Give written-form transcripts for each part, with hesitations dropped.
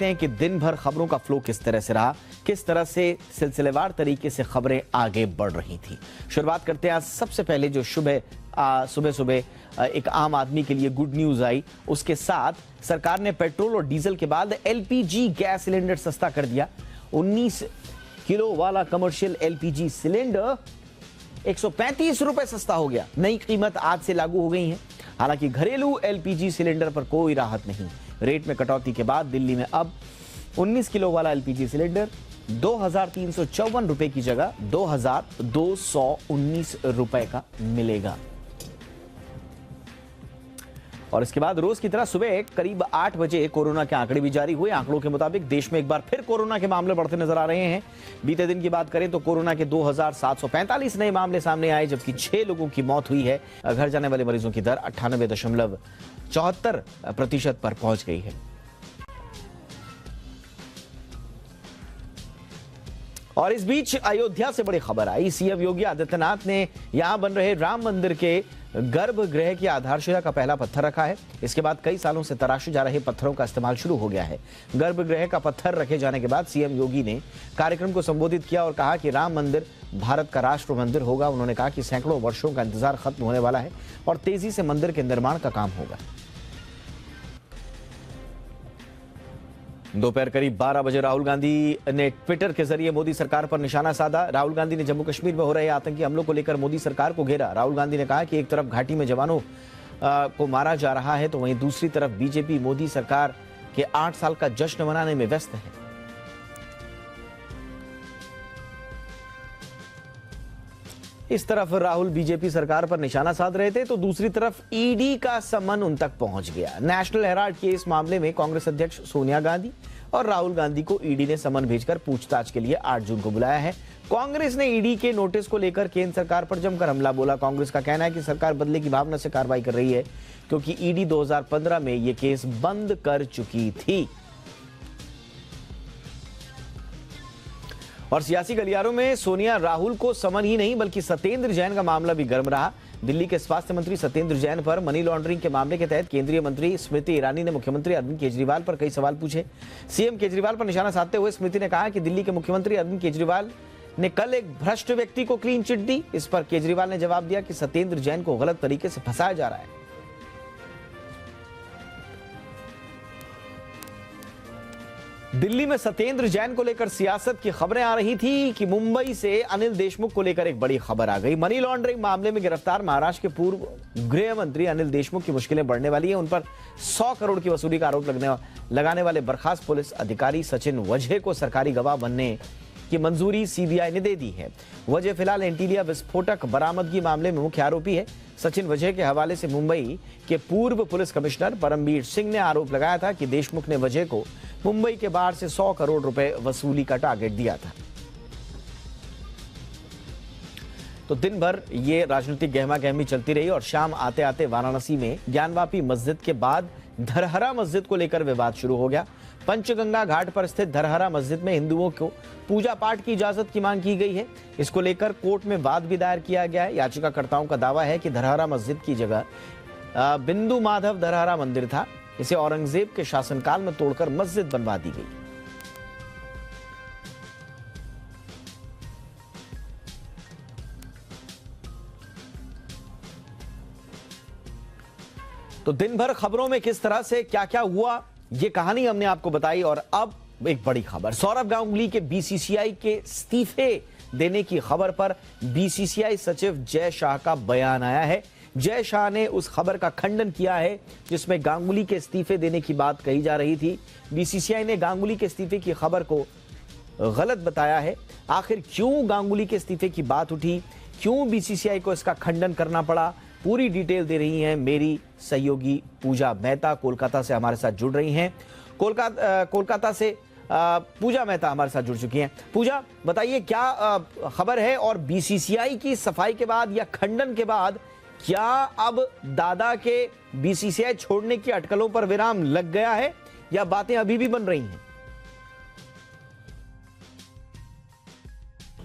देखते हैं कि दिन भर खबरों का फ्लो किस तरह से रहा, किस तरह से सिलसिलेवार तरीके से खबरें आगे बढ़ रही थी। शुरुआत करते हैं आज सबसे पहले जो सुबह एक आम आदमी के लिए गुड न्यूज आई। उसके साथ सरकार ने पेट्रोल और डीजल के बाद एलपीजी गैस सिलेंडर सस्ता कर दिया। 19 किलो वाला कमर्शियल एलपीजी सिलेंडर 135 रुपए सस्ता हो गया। नई कीमत आज से लागू हो गई है। हालांकि घरेलू एलपीजी सिलेंडर पर कोई राहत नहीं। रेट में कटौती के बाद दिल्ली में अब 19 किलो वाला एलपीजी सिलेंडर 2,354 रुपए की जगह 2,219 रुपए का मिलेगा। और इसके बाद रोज की तरह सुबह करीब 8 बजे कोरोना के आंकड़े भी जारी हुए। आंकड़ों के मुताबिक देश में एक बार फिर कोरोना के मामले बढ़ते नजर आ रहे हैं। बीते दिन की बात करें तो कोरोना के 2,745 नए मामले सामने आए, जबकि 6 लोगों की मौत हुई है। घर जाने वाले मरीजों की दर 98.74% पर पहुंच गई है। और इस बीच अयोध्या से बड़ी खबर आई। सीएम योगी आदित्यनाथ ने यहां बन रहे राम मंदिर के गर्भगृह की आधारशिला का पहला पत्थर रखा है। इसके बाद कई सालों से तराशे जा रहे पत्थरों का इस्तेमाल शुरू हो गया है। गर्भगृह का पत्थर रखे जाने के बाद सीएम योगी ने कार्यक्रम को संबोधित किया और कहा कि राम मंदिर भारत का राष्ट्र मंदिर होगा। उन्होंने कहा कि सैकड़ों वर्षों का इंतजार खत्म होने वाला है और तेजी से मंदिर के निर्माण का काम होगा। दोपहर करीब 12 बजे राहुल गांधी ने ट्विटर के जरिए मोदी सरकार पर निशाना साधा। राहुल गांधी ने जम्मू कश्मीर में हो रहे आतंकी हमलों को लेकर मोदी सरकार को घेरा। राहुल गांधी ने कहा कि एक तरफ घाटी में जवानों को मारा जा रहा है तो वहीं दूसरी तरफ बीजेपी मोदी सरकार के 8 साल का जश्न मनाने में व्यस्त है। इस तरफ राहुल बीजेपी सरकार पर निशाना साध रहे थे तो दूसरी तरफ ईडी का समन उन तक पहुंच गया। नेशनल हेराल्ड के इस मामले में कांग्रेस अध्यक्ष सोनिया गांधी और राहुल गांधी को ईडी ने समन भेजकर पूछताछ के लिए 8 जून को बुलाया है। कांग्रेस ने ईडी के नोटिस को लेकर केंद्र सरकार पर जमकर हमला बोला। कांग्रेस का कहना है कि सरकार बदले की भावना से कार्रवाई कर रही है क्योंकि ईडी 2015 में यह केस बंद कर चुकी थी। और सियासी गलियारों में सोनिया राहुल को समन ही नहीं बल्कि सत्येंद्र जैन का मामला भी गर्म रहा। दिल्ली के स्वास्थ्य मंत्री सत्येंद्र जैन पर मनी लॉन्ड्रिंग के मामले के तहत केंद्रीय मंत्री स्मृति ईरानी ने मुख्यमंत्री अरविंद केजरीवाल पर कई सवाल पूछे। सीएम केजरीवाल पर निशाना साधते हुए स्मृति ने कहा कि दिल्ली के मुख्यमंत्री अरविंद केजरीवाल ने कल एक भ्रष्ट व्यक्ति को क्लीन चिट दी। इस पर केजरीवाल ने जवाब दिया कि सत्येंद्र जैन को गलत तरीके से फंसाया जा रहा है। दिल्ली में सत्येंद्र जैन को लेकर सियासत की खबरें आ रही थी कि मुंबई से अनिल देशमुख को लेकर एक बड़ी खबर आ गई। मनी लॉन्ड्रिंग मामले में गिरफ्तार महाराष्ट्र के पूर्व गृह मंत्री अनिल देशमुख की मुश्किलें बढ़ने वाली है। उन पर 100 करोड़ की वसूली का आरोप लगाने वाले बर्खास्त पुलिस अधिकारी सचिन वजह को सरकारी गवाह बनने की मंजूरी सीबीआई ने दे दी है। वजह फिलहाल एंटीलिया विस्फोटक बरामदगी मामले में मुख्य आरोपी है। सचिन वजह के हवाले से मुंबई के पूर्व पुलिस कमिश्नर परमबीर सिंह ने आरोप लगाया था कि देशमुख ने वजह को मुंबई के बाहर से 100 करोड़ रुपए वसूली का टारगेट दिया था। तो दिन भर ये राजनीतिक गहमागहमी चलती रही और शाम आते आते वाराणसी में ज्ञानवापी मस्जिद के बाद धरहरा मस्जिद को लेकर विवाद शुरू हो गया। पंचगंगा घाट पर स्थित धरहरा मस्जिद में हिंदुओं को पूजा पाठ की इजाजत की मांग की गई है। इसको लेकर कोर्ट में वाद भी दायर किया गया है। याचिकाकर्ताओं का दावा है कि धरहरा मस्जिद की जगह बिंदु माधव धरहरा मंदिर था। इसे औरंगजेब के शासनकाल में तोड़कर मस्जिद बनवा दी गई। तो दिन भर खबरों में किस तरह से क्या क्या हुआ ये कहानी हमने आपको बताई। और अब एक बड़ी खबर, सौरव गांगुली के बीसीसीआई के इस्तीफे देने की खबर पर बीसीसीआई सचिव जय शाह का बयान आया है। जय शाह ने उस खबर का खंडन किया है जिसमें गांगुली के इस्तीफे देने की बात कही जा रही थी। बीसीसीआई ने गांगुली के इस्तीफे की खबर को गलत बताया है। आखिर क्यों गांगुली के इस्तीफे की बात उठी, क्यों बीसीसीआई को इसका खंडन करना पड़ा, पूरी डिटेल दे रही हैं मेरी सहयोगी पूजा मेहता। कोलकाता से हमारे साथ जुड़ रही हैं। कोलकाता से पूजा मेहता हमारे साथ जुड़ चुकी हैं। पूजा, बताइए क्या खबर है और बीसीसीआई की सफाई के बाद या खंडन के बाद क्या अब दादा के बीसीसीआई छोड़ने की अटकलों पर विराम लग गया है या बातें अभी भी बन रही हैं?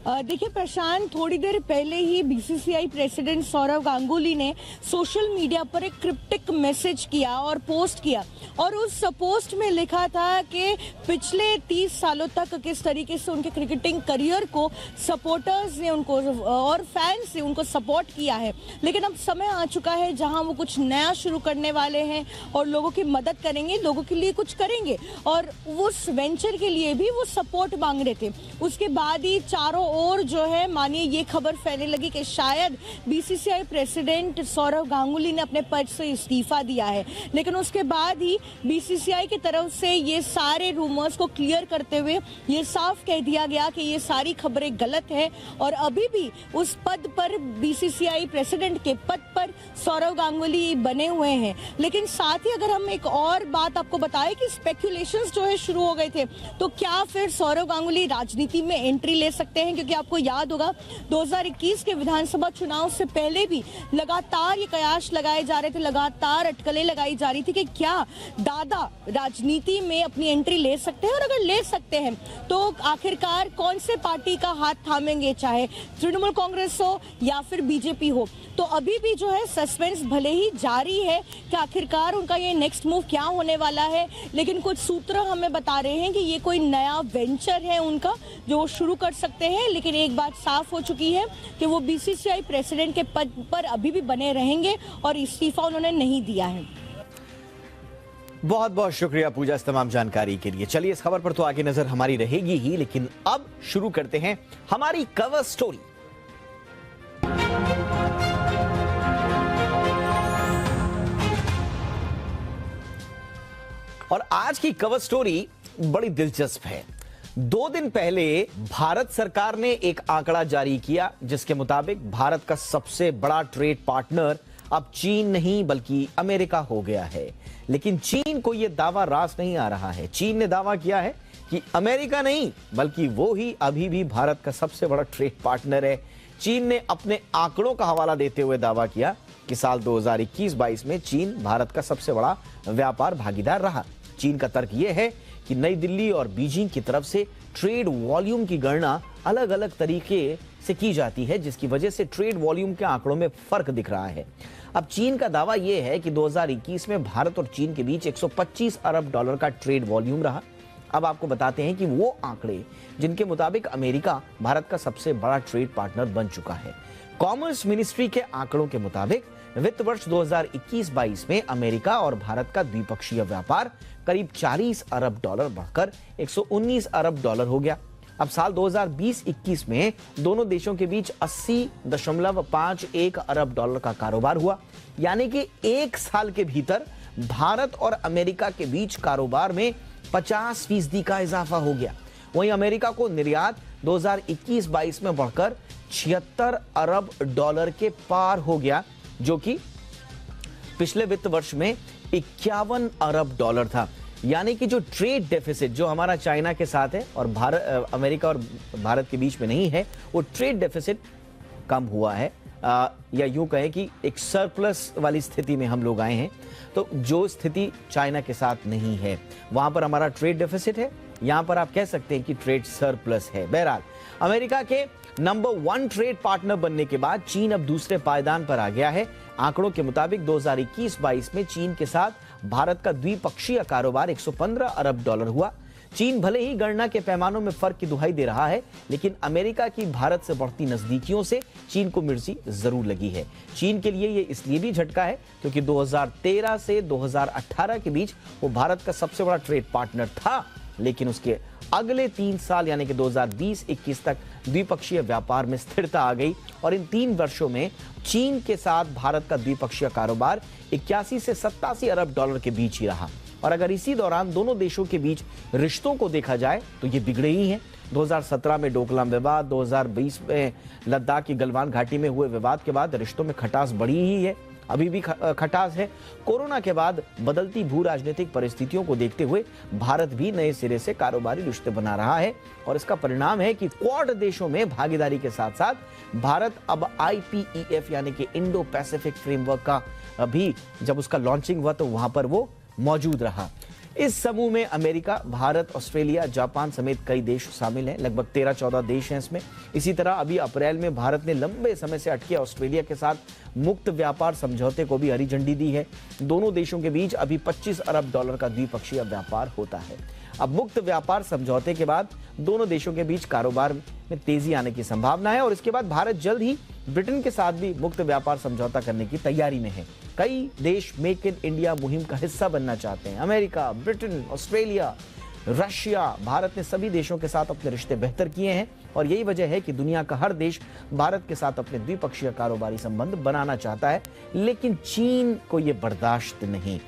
देखिए प्रशांत, थोड़ी देर पहले ही बीसीसीआई प्रेसिडेंट सौरव गांगुली ने सोशल मीडिया पर एक क्रिप्टिक मैसेज किया और पोस्ट किया, और उस पोस्ट में लिखा था कि पिछले 30 सालों तक किस तरीके से उनके क्रिकेटिंग करियर को सपोर्टर्स ने उनको और फैंस ने उनको सपोर्ट किया है, लेकिन अब समय आ चुका है जहां वो कुछ नया शुरू करने वाले हैं और लोगों की मदद करेंगे, लोगों के लिए कुछ करेंगे, और उस वेंचर के लिए भी वो सपोर्ट मांग रहे थे। उसके बाद ही चारों ओर जो है मानिए ये खबर फैलने लगी कि शायद बीसीसीआई प्रेसिडेंट सौरव गांगुली ने अपने पद से इस्तीफा दिया है, लेकिन उसके बाद ही बीसीसीआई की तरफ से ये सारे रूमर्स को क्लियर करते हुए ये साफ कह दिया गया कि ये सारी खबरें गलत है और अभी भी उस पद पर बीसीसीआई प्रेसिडेंट के पद पर सौरव गांगुली बने हुए हैं। लेकिन साथ ही अगर हम एक और बात आपको बताएं कि स्पेकुलेशंस जो है शुरू हो गए थे, तो क्या फिर सौरव गांगुली राजनीति में एंट्री ले सकते हैं? क्योंकि आपको याद होगा 2021 के विधानसभा चुनाव से पहले भी लगातार ये कयास लगाए जा रहे थे, लगातार अटकलें लगाई जा रही थी कि क्या दादा राजनीति में अपनी एंट्री ले सकते हैं, और अगर ले सकते हैं तो आखिरकार कौन से पार्टी का हाथ थामेंगे, चाहे तृणमूल कांग्रेस हो या फिर बीजेपी हो। तो अभी भी जो है सस्पेंस भले ही जारी है कि आखिरकार उनका ये नेक्स्ट मूव क्या होने वाला है, लेकिन कुछ सूत्र हमें बता रहे हैं कि ये कोई नया वेंचर है उनका जो शुरू कर सकते हैं। लेकिन एक बात साफ हो चुकी है कि वो बीसीसीआई प्रेसिडेंट के पद पर अभी भी बने रहेंगे और इस्तीफा उन्होंने नहीं दिया है। बहुत बहुत शुक्रिया पूजा इस तमाम जानकारी के लिए। चलिए इस खबर पर तो आगे नजर हमारी रहेगी ही, लेकिन अब शुरू करते हैं हमारी कवर स्टोरी। और आज की कवर स्टोरी बड़ी दिलचस्प है। 2 दिन पहले भारत सरकार ने एक आंकड़ा जारी किया जिसके मुताबिक भारत का सबसे बड़ा ट्रेड पार्टनर अब चीन नहीं बल्कि अमेरिका हो गया है। लेकिन चीन को यह दावा रास नहीं आ रहा है। चीन ने दावा किया है कि अमेरिका नहीं बल्कि वो ही अभी भी भारत का सबसे बड़ा ट्रेड पार्टनर है। चीन ने अपने आंकड़ों का हवाला देते हुए दावा किया कि साल 2021-22 में चीन भारत का सबसे बड़ा व्यापार भागीदार रहा। चीन का तर्क यह है कि नई दिल्ली और बीजिंग की तरफ से ट्रेड वॉल्यूम की गणना अलग अलग तरीके से की जाती है, जिसकी वजह से ट्रेड वॉल्यूम के आंकड़ों में फर्क दिख रहा है। अब चीन का दावा यह है कि 2021 में भारत और चीन के बीच 125 अरब डॉलर का ट्रेड वॉल्यूम रहा। अब आपको बताते हैं कि वो आंकड़े जिनके मुताबिक अमेरिका भारत का सबसे बड़ा ट्रेड पार्टनर बन चुका है। कॉमर्स मिनिस्ट्री के आंकड़ों के मुताबिक वित्त वर्ष 2021-22 में अमेरिका और भारत का द्विपक्षीय व्यापार करीब 40 अरब डॉलर बढ़कर 119 अरब डॉलर हो गया। अब साल 2020-21 में दोनों देशों के बीच 80.51 अरब डॉलर का कारोबार हुआ, यानी कि एक साल के भीतर भारत और अमेरिका के बीच कारोबार में 50% का इजाफा हो गया। वहीं अमेरिका को निर्यात 2021-22 में बढ़कर 76 अरब डॉलर के पार हो गया, जो कि पिछले वित्त वर्ष में 51 अरब डॉलर था। यानी कि जो ट्रेड डेफिसिट जो हमारा चाइना के साथ है और अमेरिका और भारत के बीच में नहीं है, वो ट्रेड डेफिसिट कम हुआ है, या यूं कहें कि एक सरप्लस वाली स्थिति में हम लोग आए हैं। तो जो स्थिति चाइना के साथ नहीं है, वहां पर हमारा ट्रेड डेफिसिट है, यहां पर आप कह सकते हैं कि ट्रेड सरप्लस है। बहरहाल अमेरिका के नंबर 1 ट्रेड पार्टनर बनने के बाद चीन अब दूसरे पायदान पर आ गया है। आंकड़ों के मुताबिक 2021-22 में चीन के साथ भारत का द्विपक्षीय कारोबार 115 अरब डॉलर हुआ। चीन भले ही गणना के पैमानों में फर्क की दुहाई दे रहा है, लेकिन अमेरिका की भारत से बढ़ती नजदीकियों से चीन को मिर्ची जरूर लगी है। चीन के लिए यह इसलिए भी झटका है क्योंकि 2013 से 2018 के बीच वो भारत का सबसे बड़ा ट्रेड पार्टनर था, लेकिन उसके अगले 3 साल यानी कि 2020-21 तक द्विपक्षीय व्यापार में स्थिरता आ गई और इन 3 वर्षों में चीन के साथ भारत का द्विपक्षीय कारोबार 81 से 87 अरब डॉलर के बीच ही रहा। और अगर इसी दौरान दोनों देशों के बीच रिश्तों को देखा जाए तो ये बिगड़े ही हैं। 2017 में डोकलाम विवाद, 2020 में लद्दाख की गलवान घाटी में हुए विवाद के बाद रिश्तों में खटास बढ़ी ही है, अभी भी खटास है। कोरोना के बाद बदलती भू राजनीतिक परिस्थितियों को देखते हुए भारत भी नए सिरे से कारोबारी रिश्ते बना रहा है और इसका परिणाम है कि क्वाड देशों में भागीदारी के साथ साथ भारत अब IPEF यानी कि इंडो पैसिफिक फ्रेमवर्क का भी जब उसका लॉन्चिंग हुआ तो वहां पर वो मौजूद रहा। इस समूह में अमेरिका, भारत, ऑस्ट्रेलिया, जापान समेत कई देश शामिल हैं। लगभग 13-14 देश हैं इसमें। इसी तरह अभी अप्रैल में भारत ने लंबे समय से अटके ऑस्ट्रेलिया के साथ मुक्त व्यापार समझौते को भी हरी झंडी दी है। दोनों देशों के बीच अभी $25 अरब का द्विपक्षीय व्यापार होता है। अब मुक्त व्यापार समझौते के बाद दोनों देशों के बीच कारोबार में तेजी आने की संभावना है और इसके बाद भारत जल्द ही ब्रिटेन के साथ भी मुक्त व्यापार समझौता करने की तैयारी में है। कई देश मेक इन इंडिया मुहिम का हिस्सा बनना चाहते हैं। America, Britain, Australia, Russia, Bharat ने सभी देशों के साथ अपने रिश्ते बेहतर किए हैं और यही वजह है कि दुनिया का हर देश भारत के साथ अपने द्विपक्षीय कारोबारी संबंध बनाना चाहता है, लेकिन चीन को यह बर्दाश्त नहीं।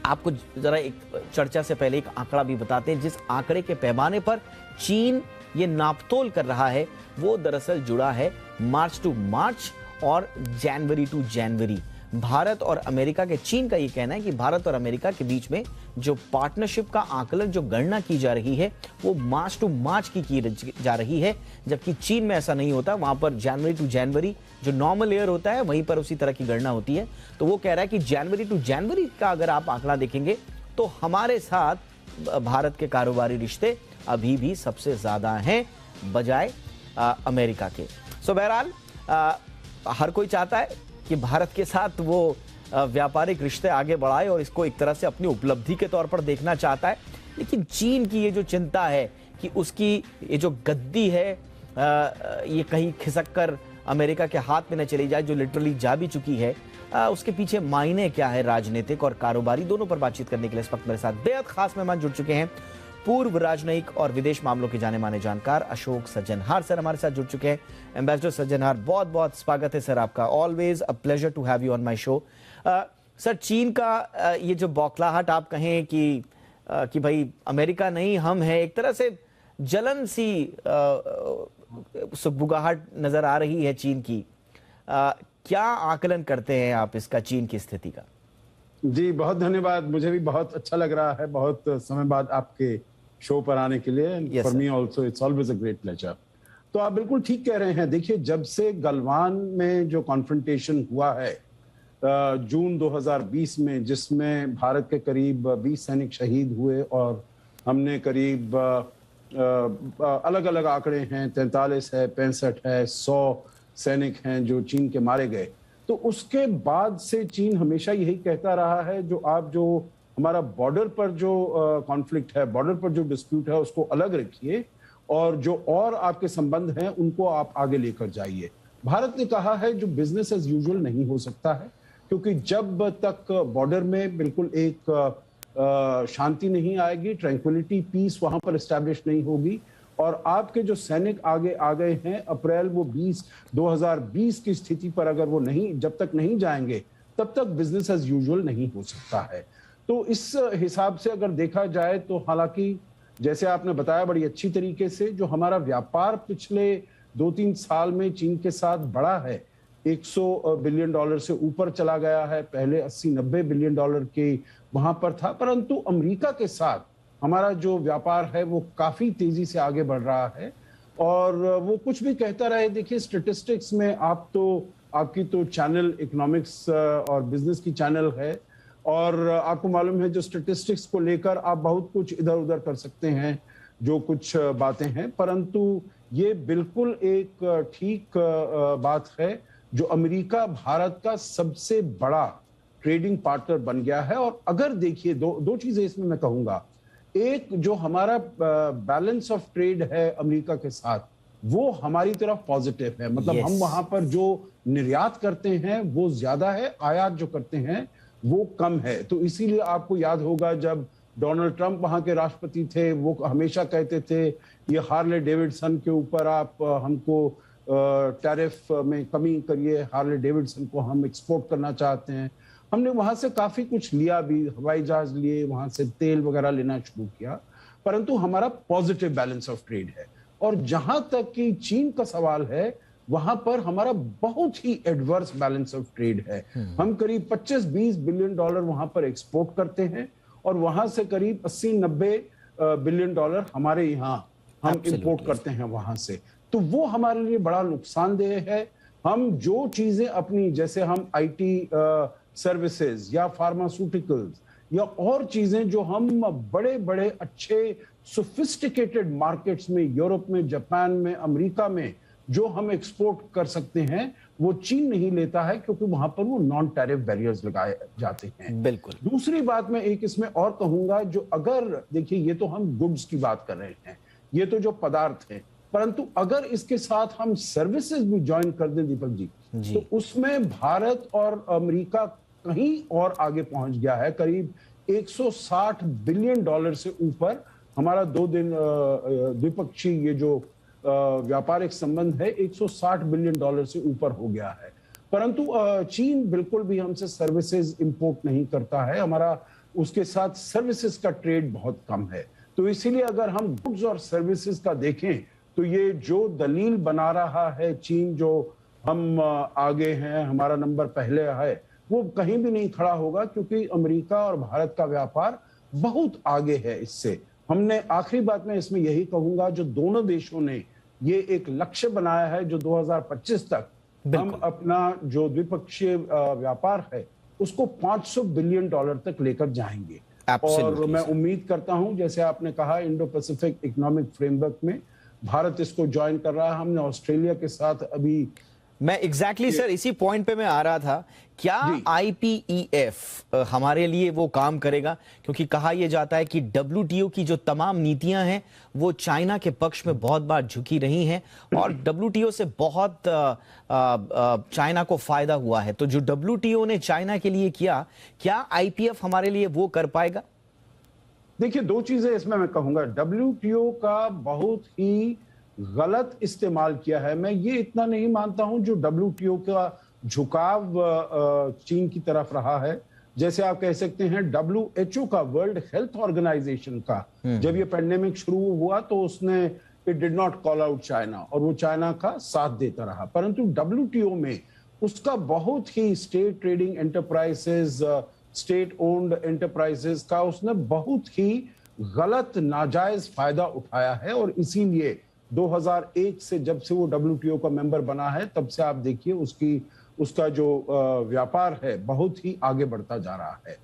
आपको जरा एक चर्चा से पहले एक आंकड़ा भी बताते हैं। जिस आंकड़े के पैमाने पर चीन ये नापतोल कर रहा है वो दरअसल जुड़ा है मार्च टू मार्च और जनवरी टू जनवरी। भारत और अमेरिका के, चीन का ये कहना है कि भारत और अमेरिका के बीच में जो पार्टनरशिप का आकलन, जो गणना की जा रही है वो मार्च टू मार्च की जा रही है, जबकि चीन में ऐसा नहीं होता। वहां पर जनवरी टू जनवरी जो नॉर्मल ईयर होता है वहीं पर उसी तरह की गणना होती है। तो वो कह रहा है कि जनवरी टू जनवरी का अगर आप आंकड़ा देखेंगे तो हमारे साथ भारत के कारोबारी रिश्ते अभी भी सबसे ज्यादा हैं बजाय अमेरिका के। सो बहरहाल हर कोई चाहता है कि भारत के साथ वो व्यापारिक रिश्ते आगे बढ़ाए और इसको एक तरह से अपनी उपलब्धि के तौर पर देखना चाहता है, लेकिन चीन की ये जो चिंता है कि उसकी ये जो गद्दी है ये कहीं खिसक कर अमेरिका के हाथ में न चली जाए, जो लिटरली जा भी चुकी है, उसके पीछे मायने क्या है राजनीतिक और कारोबारी, दोनों पर बातचीत करने के लिए इस वक्त मेरे साथ बेहद खास मेहमान जुड़ चुके हैं। पूर्व राजनयिक और विदेश मामलों के जाने माने जानकार अशोक सज्जनहार सर हमारे साथ जुड़ चुके हैं। एम्बेसडर सज्जनहार, बहुत बहुत स्वागत है सर आपका। Always a pleasure to have you on my show. Sir, चीन का ये जो बौखलाहट आप कहें कि भाई अमेरिका नहीं हम हैं, एक तरह से जलन सी सुगबुगाहट नजर आ रही है चीन की। क्या आकलन करते हैं आप इसका, चीन की स्थिति का? जी बहुत धन्यवाद। मुझे भी बहुत अच्छा लग रहा है बहुत समय बाद आपके शो पर आने के लिए। For me also it's always a great pleasure. तो आप बिल्कुल ठीक कह रहे हैं। देखिए, जब से गलवान में जो कॉन्फ्रंटेशन हुआ है जून 2020 में, जिसमें भारत के करीब 20 सैनिक शहीद हुए और हमने करीब अलग अलग आंकड़े हैं, 43 है, 65 है, 100 सैनिक हैं जो चीन के मारे गए। तो उसके बाद से चीन हमेशा यही कहता रहा है जो हमारा बॉर्डर पर जो कॉन्फ्लिक्ट है, बॉर्डर पर जो डिस्प्यूट है, उसको अलग रखिए और जो और आपके संबंध हैं उनको आप आगे लेकर जाइए। भारत ने कहा है जो बिजनेस एज यूजुअल नहीं हो सकता है, क्योंकि जब तक बॉर्डर में बिल्कुल एक शांति नहीं आएगी, ट्रैंक्विलिटी, पीस वहां पर एस्टैब्लिश नहीं होगी और आपके जो सैनिक आगे आ गए हैं अप्रैल 2020 की स्थिति पर अगर वो नहीं, जब तक नहीं जाएंगे तब तक बिजनेस एज यूजुअल नहीं हो सकता है। तो इस हिसाब से अगर देखा जाए तो हालांकि जैसे आपने बताया बड़ी अच्छी तरीके से, जो हमारा व्यापार पिछले 2-3 साल में चीन के साथ बढ़ा है, $100 बिलियन से ऊपर चला गया है। पहले 80-90 बिलियन डॉलर के वहां पर था, परंतु अमेरिका के साथ हमारा जो व्यापार है वो काफी तेजी से आगे बढ़ रहा है। और वो कुछ भी कहता रहे, देखिए स्टैटिस्टिक्स में आपकी तो चैनल इकोनॉमिक्स और बिजनेस की चैनल है और आपको मालूम है जो स्टैटिस्टिक्स को लेकर आप बहुत कुछ इधर उधर कर सकते हैं, जो कुछ बातें हैं, परंतु ये बिल्कुल एक ठीक बात है जो अमेरिका भारत का सबसे बड़ा ट्रेडिंग पार्टनर बन गया है। और अगर देखिए दो चीजें इसमें मैं कहूंगा, एक जो हमारा बैलेंस ऑफ ट्रेड है अमेरिका के साथ वो हमारी तरफ पॉजिटिव है, मतलब हम वहां पर जो निर्यात करते हैं वो ज्यादा है, आयात जो करते हैं वो कम है। तो इसीलिए आपको याद होगा जब डोनाल्ड ट्रंप वहां के राष्ट्रपति थे, वो हमेशा कहते थे ये हार्ले डेविडसन के ऊपर आप हमको टैरिफ में कमी करिए, हार्ले डेविडसन को हम एक्सपोर्ट करना चाहते हैं। हमने वहां से काफी कुछ लिया भी, हवाई जहाज लिए, वहां से तेल वगैरह लेना शुरू किया, परंतु हमारा पॉजिटिव बैलेंस ऑफ ट्रेड है। और जहां तक कि चीन का सवाल है वहां पर हमारा बहुत ही एडवर्स बैलेंस ऑफ ट्रेड है। हम करीब 25-20 बिलियन डॉलर वहां पर एक्सपोर्ट करते हैं और वहां से करीब 80-90 बिलियन डॉलर हमारे यहाँ हम इंपोर्ट करते हैं वहां से। तो वो हमारे लिए बड़ा नुकसानदेह है। हम जो चीजें अपनी, जैसे हम IT सर्विसेज या फार्मास्यूटिकल्स या और चीजें जो हम बड़े बड़े अच्छे सोफिस्टिकेटेड मार्केट्स में, यूरोप में, जापान में, अमेरिका में जो हम एक्सपोर्ट कर सकते हैं, वो चीन नहीं लेता है क्योंकि वहां पर वो नॉन टैरिफ बैरियर्स लगाए जाते हैं। बिल्कुल। दूसरी बात मैं एक इसमें और कहूंगा, जो अगर देखिए ये तो हम गुड्स की बात कर रहे हैं, ये तो जो पदार्थ है, परंतु अगर इसके साथ हम सर्विसेज भी ज्वाइन कर दें दीपक जी, तो उसमें भारत और अमेरिका कहीं और आगे पहुंच गया है। करीब 160 बिलियन डॉलर से ऊपर हमारा 2 दिन द्विपक्षीय ये जो व्यापारिक संबंध है 160 बिलियन डॉलर से ऊपर हो गया है। परंतु चीन बिल्कुल भी हमसे सर्विसेज इंपोर्ट नहीं करता है, हमारा उसके साथ सर्विसेज का ट्रेड बहुत कम है। तो इसीलिए अगर हम गुड्स और सर्विसेज का देखें तो ये जो दलील बना रहा है चीन, जो हम आगे हैं, हमारा नंबर पहले है, वो कहीं भी नहीं खड़ा होगा, क्योंकि अमेरिका और भारत का व्यापार बहुत आगे है इससे। हमने आखिरी बात में इसमें यही कहूंगा, जो दोनों देशों ने ये एक लक्ष्य बनाया है जो 2025 तक हम अपना जो द्विपक्षीय व्यापार है उसको 500 बिलियन डॉलर तक लेकर जाएंगे। और मैं उम्मीद करता हूं, जैसे आपने कहा, इंडो पैसिफिक इकोनॉमिक फ्रेमवर्क में भारत इसको ज्वाइन कर रहा है। हमने ऑस्ट्रेलिया के साथ अभी, मैं एग्जैक्टली सर इसी पॉइंट पे मैं आ रहा था, क्या IPEF हमारे लिए वो काम करेगा? क्योंकि कहा यह जाता है कि WTO की जो तमाम नीतियां हैं वो चाइना के पक्ष में बहुत बार झुकी रही हैं और WTO से बहुत चाइना को फायदा हुआ है। तो जो WTO ने चाइना के लिए किया, क्या IPEF हमारे लिए वो कर पाएगा? देखिए, 2 चीजें इसमें मैं कहूंगा। WTO का बहुत ही गलत इस्तेमाल किया है। मैं ये इतना नहीं मानता हूं जो WTO का झुकाव चीन की तरफ रहा है। जैसे आप कह सकते हैं WHO का, वर्ल्ड हेल्थ ऑर्गेनाइजेशन का, जब ये पैंडेमिक शुरू हुआ तो उसने it did not call out China और वो चाइना का साथ देता रहा। परंतु WTO में उसका बहुत ही state trading enterprises, state owned enterprises का उसने बहुत ही गलत नाजायज फायदा उठाया है। और इसीलिए 2001 से जब से वो WTO का मेंबर बना है, तब से आप देखिए उसका जो व्यापार है बहुत ही आगे बढ़ता जा रहा है।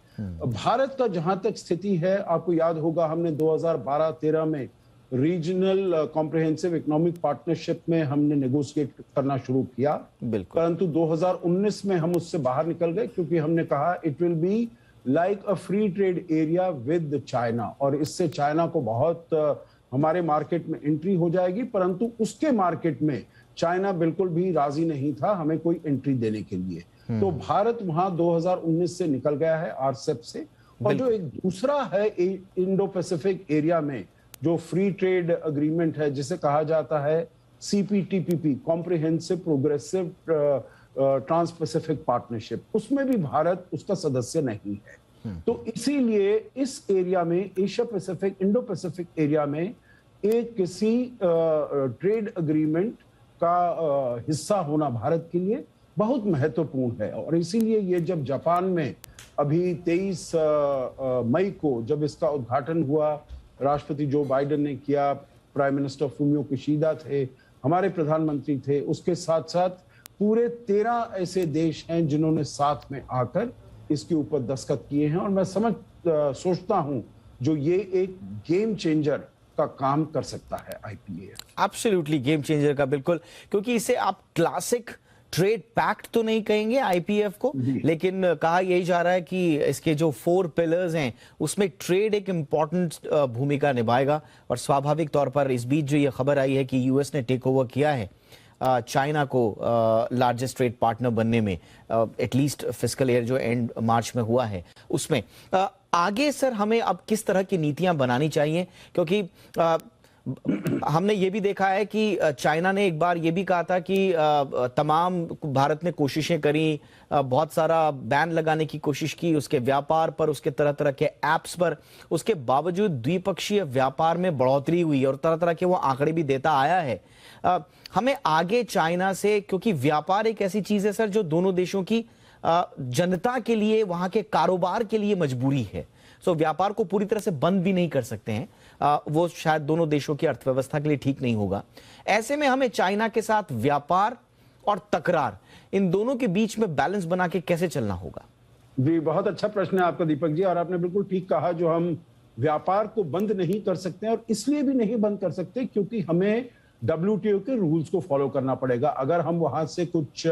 भारत का जहां तक स्थिति है, आपको याद होगा हमने 2012-13 में रीजनल कॉम्प्रिहेंसिव इकोनॉमिक पार्टनरशिप में हमने नेगोशिएट करना शुरू किया, परंतु 2019 में हम उससे बाहर निकल गए, क्योंकि हमने कहा it will be like a free trade area with China, और इससे चाइना को बहुत हमारे मार्केट में एंट्री हो जाएगी। परंतु उसके मार्केट में चाइना बिल्कुल भी राजी नहीं था हमें कोई एंट्री देने के लिए। तो भारत वहां 2019 से निकल गया है RCEP से। और जो एक दूसरा है इंडो पैसिफिक एरिया में जो फ्री ट्रेड अग्रीमेंट है, जिसे कहा जाता है CPTPP, comprehensive progressive trans pacific partnership, उसमें भी भारत उसका सदस्य नहीं है। तो इसीलिए इस एरिया में, Asia Pacific, Indo Pacific area में एक किसी ट्रेड अग्रीमेंट का हिस्सा होना भारत के लिए बहुत महत्वपूर्ण है। और इसीलिए ये जब जापान में अभी 23 मई को जब इसका उद्घाटन हुआ, राष्ट्रपति जो बाइडेन ने किया, प्राइम मिनिस्टर फुमियो किशिदा थे, हमारे प्रधानमंत्री थे, उसके साथ साथ पूरे 13 ऐसे देश हैं जिन्होंने साथ में आकर इसके ऊपर दस्तखत किए हैं। और मैं सोचता हूं जो ये एक गेम चेंजर का काम कर सकता है IPEF। एब्सोल्युटली गेम चेंजर का, बिल्कुल, क्योंकि इसे आप क्लासिक ट्रेड पैक्ट तो नहीं कहेंगे IPEF को, लेकिन कहा यही जा रहा है कि इसके जो 4 पिलर्स हैं उसमें ट्रेड एक इंपॉर्टेंट भूमिका निभाएगा। और स्वाभाविक तौर पर इस बीच जो ये खबर आई है कि US ने टेक ओवर किया है चाइना को लार्जेस्ट ट्रेड पार्टनर बनने में, एटलीस्ट फिस्कल ईयर जो एंड मार्च में हुआ है उसमें। आगे सर हमें अब किस तरह की नीतियां बनानी चाहिए? क्योंकि हमने ये भी देखा है कि चाइना ने एक बार ये भी कहा था कि तमाम भारत ने कोशिशें करी, बहुत सारा बैन लगाने की कोशिश की उसके व्यापार पर, उसके तरह तरह के एप्स पर, उसके बावजूद द्विपक्षीय व्यापार में बढ़ोतरी हुई और तरह तरह के वो आंकड़े भी देता आया है। हमें आगे चाइना से, क्योंकि व्यापार एक ऐसी चीज है सर जो दोनों देशों की जनता के लिए, वहां के कारोबार के लिए मजबूरी है। सो व्यापार को पूरी तरह से बंद भी नहीं कर सकते हैं, वो शायद दोनों देशों की अर्थव्यवस्था के लिए ठीक नहीं होगा। ऐसे में हमें चाइना के साथ व्यापार और तकरार, इन दोनों के बीच में बैलेंस बना के कैसे चलना होगा? जी, बहुत अच्छा प्रश्न है आपका दीपक जी, और आपने बिल्कुल ठीक कहा। जो हम व्यापार को बंद नहीं कर सकते, और इसलिए भी नहीं बंद कर सकते क्योंकि हमें WTO के रूल्स को फॉलो करना पड़ेगा। अगर हम वहां से कुछ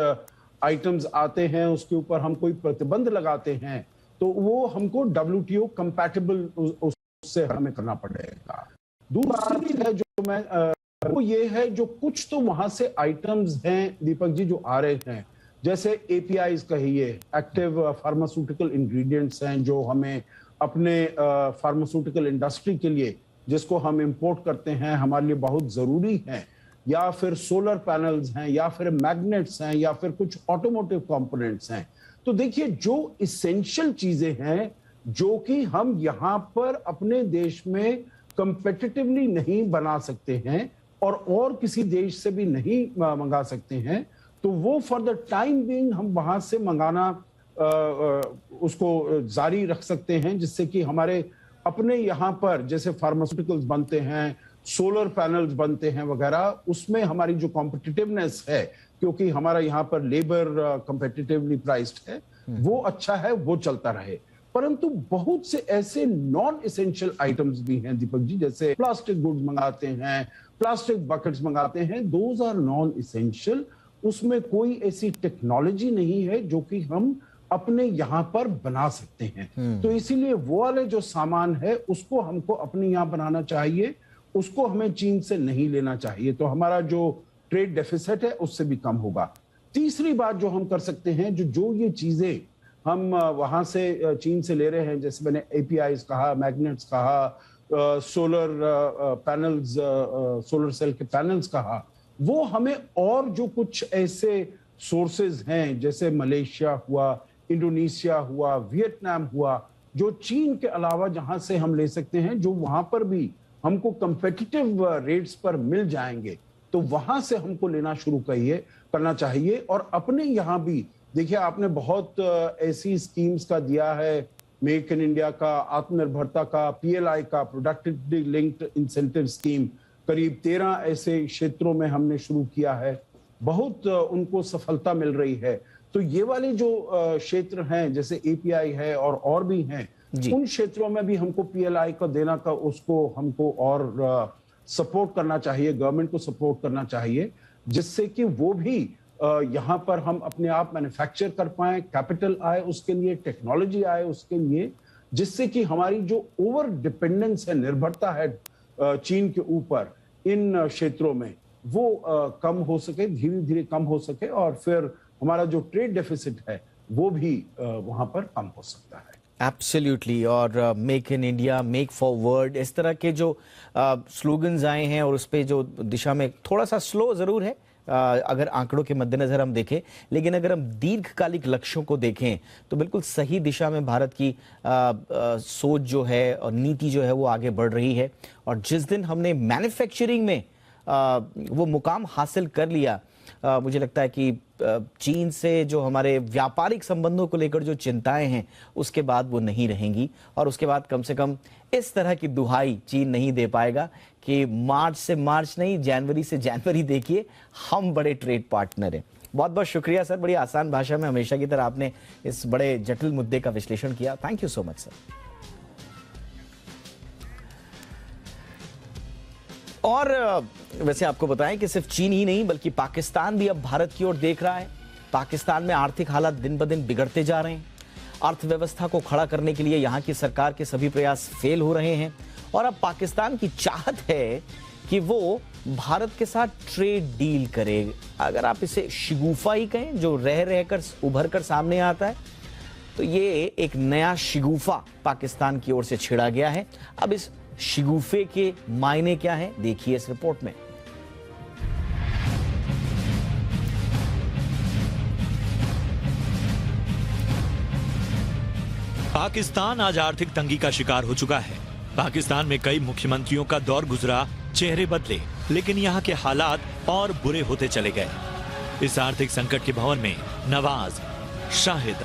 आइटम्स आते हैं, उसके ऊपर हम कोई प्रतिबंध लगाते हैं, तो वो हमको WTO कंपैटिबल उससे हमें करना पड़ेगा। दूसरी है जो मैं वो ये है, जो कुछ तो वहां से आइटम्स हैं दीपक जी जो आ रहे हैं, जैसे APIs कहिए, एक्टिव फार्मास्यूटिकल इंग्रेडिएंट्स हैं, जो हमें अपने फार्मास्यूटिकल इंडस्ट्री के लिए, जिसको हम इंपोर्ट करते हैं, हमारे लिए बहुत जरूरी हैं, या फिर सोलर पैनल्स हैं, या फिर मैग्नेट्स हैं, या फिर कुछ ऑटोमोटिव कंपोनेंट्स हैं। तो देखिए, जो इसेंशियल चीजें हैं जो कि हम यहाँ पर अपने देश में कंपेटिटिवली नहीं बना सकते हैं और किसी देश से भी नहीं मंगा सकते हैं, तो वो फॉर द टाइम बीइंग हम वहां से मंगाना उसको जारी रख सकते हैं, जिससे कि हमारे अपने यहाँ पर जैसे फार्मास्यूटिकल्स बनते हैं, सोलर पैनल्स बनते हैं वगैरह, उसमें हमारी जो कॉम्पिटिटिवनेस है, क्योंकि हमारा यहाँ पर लेबर कॉम्पिटिटिवली प्राइस्ड है, वो अच्छा है, वो चलता रहे। परंतु बहुत से ऐसे नॉन एसेंशियल आइटम्स भी हैं दीपक जी, जैसे प्लास्टिक गुड्स मंगाते हैं, प्लास्टिक बकेट्स मंगाते हैं, दोज आर नॉन एसेंशियल। उसमें कोई ऐसी टेक्नोलॉजी नहीं है जो कि हम अपने यहाँ पर बना सकते हैं। तो इसीलिए वो वाले जो सामान है उसको हमको अपने यहाँ बनाना चाहिए, उसको हमें चीन से नहीं लेना चाहिए, तो हमारा जो ट्रेड डेफिसिट है उससे भी कम होगा। तीसरी बात जो हम कर सकते हैं, जो ये चीजें हम वहां से चीन से ले रहे हैं, जैसे मैंने APIs कहा, मैग्नेट्स कहा, सोलर पैनल्स, सोलर सेल के पैनल्स कहा, वो हमें और जो कुछ ऐसे सोर्सेज हैं, जैसे मलेशिया हुआ, इंडोनेशिया हुआ, वियतनाम हुआ, जो चीन के अलावा जहां से हम ले सकते हैं, जो वहां पर भी हमको कंपेटिटिव रेट्स पर मिल जाएंगे, तो वहां से हमको लेना शुरू करना चाहिए। और अपने यहाँ भी देखिए, आपने बहुत ऐसी स्कीम्स का दिया है, मेक इन इंडिया का, आत्मनिर्भरता का, PLI का, प्रोडक्टिविटी लिंक्ड इंसेंटिव स्कीम, करीब 13 ऐसे क्षेत्रों में हमने शुरू किया है, बहुत उनको सफलता मिल रही है। तो ये वाले जो क्षेत्र हैं, जैसे API है और भी हैं, उन क्षेत्रों में भी हमको PLI का देना का, उसको हमको और सपोर्ट करना चाहिए, गवर्नमेंट को सपोर्ट करना चाहिए, जिससे कि वो भी यहाँ पर हम अपने आप मैन्युफैक्चर कर पाए, कैपिटल आए उसके लिए, टेक्नोलॉजी आए उसके लिए, जिससे कि हमारी जो ओवर डिपेंडेंस है, निर्भरता है चीन के ऊपर इन क्षेत्रों में, वो कम हो सके, धीरे धीरे कम हो सके, और फिर हमारा जो ट्रेड डेफिसिट है वो भी वहां पर कम हो सकता है। एब्सोल्युटली। और make in India, make forward, इस तरह के जो स्लोगन्स आए हैं, और उस पे जो दिशा में थोड़ा सा स्लो जरूर है अगर आंकड़ों के मद्देनजर हम देखें, लेकिन अगर हम दीर्घकालिक लक्ष्यों को देखें तो बिल्कुल सही दिशा में भारत की सोच जो है और नीति जो है वो आगे बढ़ रही है। और जिस दिन हमने मैन्युफैक्चरिंग में वो मुकाम हासिल कर लिया, मुझे लगता है कि चीन से जो हमारे व्यापारिक संबंधों को लेकर जो चिंताएं हैं, उसके बाद वो नहीं रहेंगी, और उसके बाद कम से कम इस तरह की दुहाई चीन नहीं दे पाएगा कि मार्च से मार्च नहीं, जनवरी से जनवरी देखिए, हम बड़े ट्रेड पार्टनर हैं। बहुत बहुत शुक्रिया सर, बड़ी आसान भाषा में हमेशा की तरह आपने इस बड़े जटिल मुद्दे का विश्लेषण किया। Thank you so much sir. और वैसे आपको बताएं कि सिर्फ चीन ही नहीं बल्कि पाकिस्तान भी अब भारत की ओर देख रहा है। पाकिस्तान में आर्थिक हालात दिन ब दिन बिगड़ते जा रहे हैं। अर्थव्यवस्था को खड़ा करने के लिए यहाँ की सरकार के सभी प्रयास फेल हो रहे हैं, और अब पाकिस्तान की चाहत है कि वो भारत के साथ ट्रेड डील करे। अगर आप इसे शिगुफा ही कहें, जो रह रहकर उभर कर सामने आता है, तो ये एक नया शिगुफा पाकिस्तान की ओर से छिड़ा गया है। अब इस शिगुफे के मायने क्या हैं, देखिए इस रिपोर्ट में। पाकिस्तान आज आर्थिक तंगी का शिकार हो चुका है। पाकिस्तान में कई मुख्यमंत्रियों का दौर गुजरा, चेहरे बदले, लेकिन यहाँ के हालात और बुरे होते चले गए। इस आर्थिक संकट के भंवर में नवाज, शाहिद,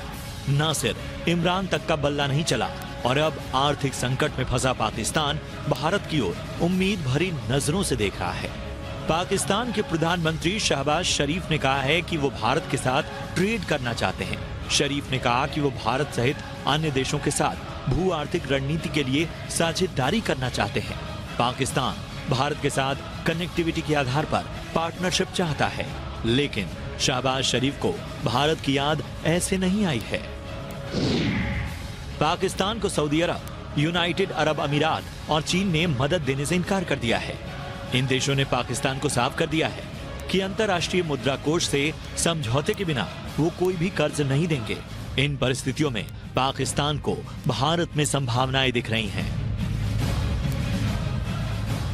नासिर, इमरान तक का बल्ला नहीं चला, और अब आर्थिक संकट में फंसा पाकिस्तान भारत की ओर उम्मीद भरी नजरों से देख रहा है। पाकिस्तान के प्रधानमंत्री शहबाज शरीफ ने कहा है कि वो भारत के साथ ट्रेड करना चाहते हैं, शरीफ ने कहा कि वो भारत सहित अन्य देशों के साथ भू आर्थिक रणनीति के लिए साझेदारी करना चाहते हैं। पाकिस्तान भारत के साथ कनेक्टिविटी के आधार पर पार्टनरशिप चाहता है, लेकिन शहबाज शरीफ को भारत की याद ऐसे नहीं आई है। पाकिस्तान को सऊदी अरब, यूनाइटेड अरब अमीरात और चीन ने मदद देने से इनकार कर दिया है। इन देशों ने पाकिस्तान को साफ कर दिया है कि अंतर्राष्ट्रीय मुद्रा कोष से समझौते के बिना वो कोई भी कर्ज नहीं देंगे। इन परिस्थितियों में पाकिस्तान को भारत में संभावनाएं दिख रही हैं।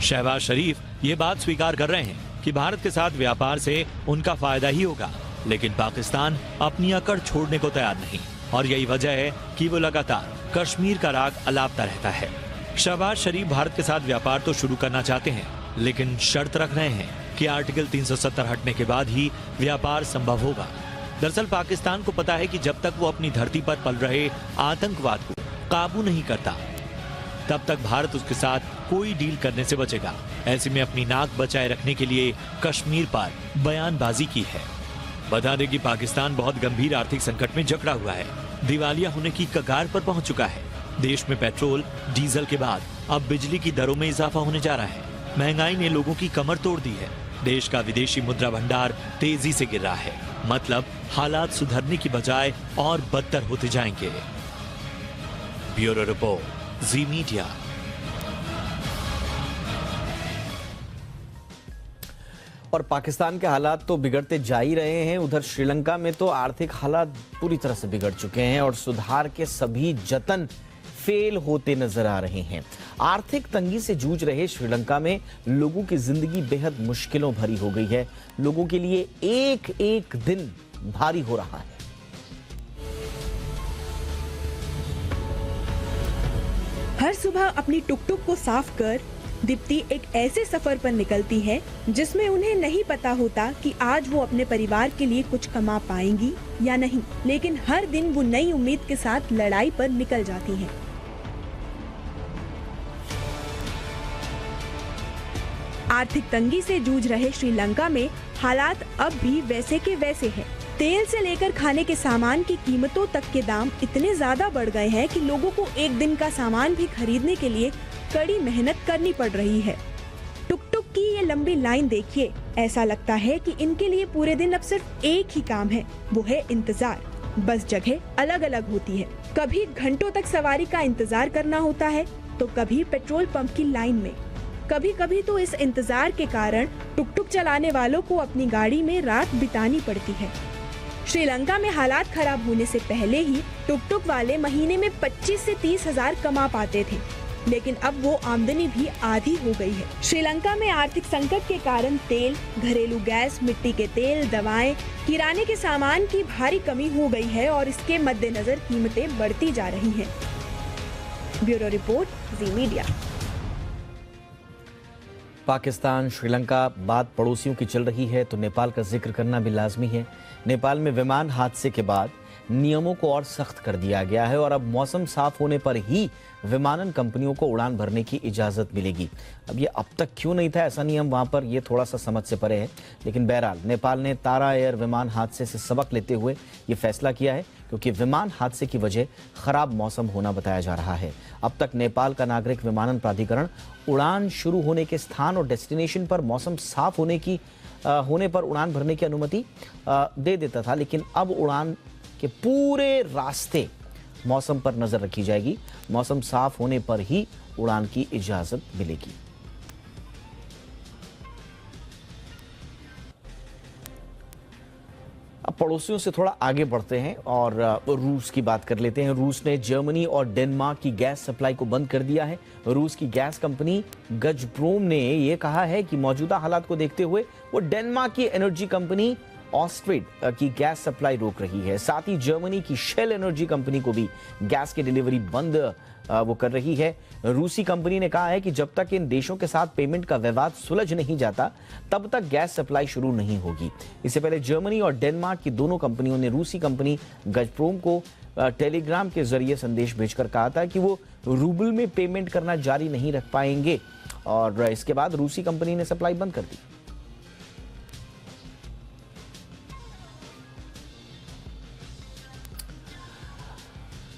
शहबाज शरीफ ये बात स्वीकार कर रहे हैं कि भारत के साथ व्यापार से उनका फायदा ही होगा, लेकिन पाकिस्तान अपनी अकड़ छोड़ने को तैयार नहीं, और यही वजह है कि वो लगातार कश्मीर का राग अलापता रहता है। शहबाज शरीफ भारत के साथ व्यापार तो शुरू करना चाहते हैं, लेकिन शर्त रख रहे हैं कि आर्टिकल 370 हटने के बाद ही व्यापार संभव होगा। दरअसल पाकिस्तान को पता है कि जब तक वो अपनी धरती पर पल रहे आतंकवाद को काबू नहीं करता, तब तक भारत उसके साथ कोई डील करने से बचेगा। ऐसे में अपनी नाक बचाए रखने के लिए कश्मीर पर बयानबाजी की है। बता दें कि पाकिस्तान बहुत गंभीर आर्थिक संकट में जकड़ा हुआ है, दिवालिया होने की कगार पर पहुंच चुका है। देश में पेट्रोल, डीजल के बाद अब बिजली की दरों में इजाफा होने जा रहा है। महंगाई ने लोगों की कमर तोड़ दी है। देश का विदेशी मुद्रा भंडार तेजी से गिर रहा है, मतलब हालात सुधरने की बजाय और बदतर होते जाएंगे। ब्यूरो रिपोर्ट, जी मीडिया। और पाकिस्तान के हालात तो बिगड़ते जा ही रहे हैं। उधर श्रीलंका में तो आर्थिक हालात पूरी तरह से बिगड़ चुके हैं और सुधार के सभी जतन फेल होते नजर आ रहे हैं। आर्थिक तंगी से जूझ रहे श्रीलंका में लोगों की जिंदगी बेहद मुश्किलों भरी हो गई है। लोगों के लिए एक एक दिन भारी हो रहा है। हर सुबह अपनी टुकटुक को साफ कर दीप्ति एक ऐसे सफर पर निकलती है जिसमें उन्हें नहीं पता होता कि आज वो अपने परिवार के लिए कुछ कमा पाएंगी या नहीं, लेकिन हर दिन वो नई उम्मीद के साथ लड़ाई पर निकल जाती हैं। आर्थिक तंगी से जूझ रहे श्रीलंका में हालात अब भी वैसे के वैसे हैं। तेल से लेकर खाने के सामान की कीमतों तक के दाम इतने ज्यादा बढ़ गए हैं कि लोगों को एक दिन का सामान भी खरीदने के लिए कड़ी मेहनत करनी पड़ रही है। टुक टुक की ये लंबी लाइन देखिए, ऐसा लगता है कि इनके लिए पूरे दिन अब सिर्फ एक ही काम है, वो है इंतजार। बस जगह अलग अलग होती है, कभी घंटों तक सवारी का इंतजार करना होता है तो कभी पेट्रोल पंप की लाइन में। कभी कभी तो इस इंतजार के कारण टुक टुक चलाने वालों को अपनी गाड़ी में रात बितानी पड़ती है। श्रीलंका में हालात खराब होने से पहले ही टुक टुक वाले महीने में 25 से 30 हजार कमा पाते थे, लेकिन अब वो आमदनी भी आधी हो गई है। श्रीलंका में आर्थिक संकट के कारण तेल, घरेलू गैस, मिट्टी के तेल, दवाएं, किराने के सामान की भारी कमी हो गई है और इसके मद्देनजर कीमतें बढ़ती जा रही हैं। ब्यूरो रिपोर्ट, जी मीडिया। पाकिस्तान, श्रीलंका, बात पड़ोसियों की चल रही है तो नेपाल का जिक्र करना भी लाजमी है। नेपाल में विमान हादसे के बाद नियमों को और सख्त कर दिया गया है और अब मौसम साफ होने पर ही विमानन कंपनियों को उड़ान भरने की इजाजत मिलेगी। अब ये अब तक क्यों नहीं था ऐसा नियम वहां पर, ये थोड़ा सा समझ से परे है, लेकिन बहरहाल नेपाल ने तारा एयर विमान हादसे से सबक लेते हुए ये फैसला किया है, क्योंकि विमान हादसे की वजह खराब मौसम होना बताया जा रहा है। अब तक नेपाल का नागरिक विमानन प्राधिकरण उड़ान शुरू होने के स्थान और डेस्टिनेशन पर मौसम साफ होने पर उड़ान भरने की अनुमति दे देता था, लेकिन अब उड़ान के पूरे रास्ते मौसम पर नजर रखी जाएगी। मौसम साफ होने पर ही उड़ान की इजाजत मिलेगी। अब पड़ोसियों से थोड़ा आगे बढ़ते हैं और रूस की बात कर लेते हैं। रूस ने जर्मनी और डेनमार्क की गैस सप्लाई को बंद कर दिया है। रूस की गैस कंपनी गजप्रोम ने यह कहा है कि मौजूदा हालात को देखते हुए वो डेनमार्क की एनर्जी कंपनी ऑस्ट्रेड की गैस सप्लाई रोक रही है। साथ ही जर्मनी की शेल एनर्जी कंपनी को भी गैस की डिलीवरी बंद वो कर रही है। रूसी कंपनी ने कहा है कि जब तक इन देशों के साथ पेमेंट का विवाद सुलझ नहीं जाता तब तक गैस सप्लाई शुरू नहीं होगी। इससे पहले जर्मनी और डेनमार्क की दोनों कंपनियों ने रूसी कंपनी गजप्रोम को टेलीग्राम के जरिए संदेश भेजकर कहा था कि वो रूबल में पेमेंट करना जारी नहीं रख पाएंगे और इसके बाद रूसी कंपनी ने सप्लाई बंद कर दी।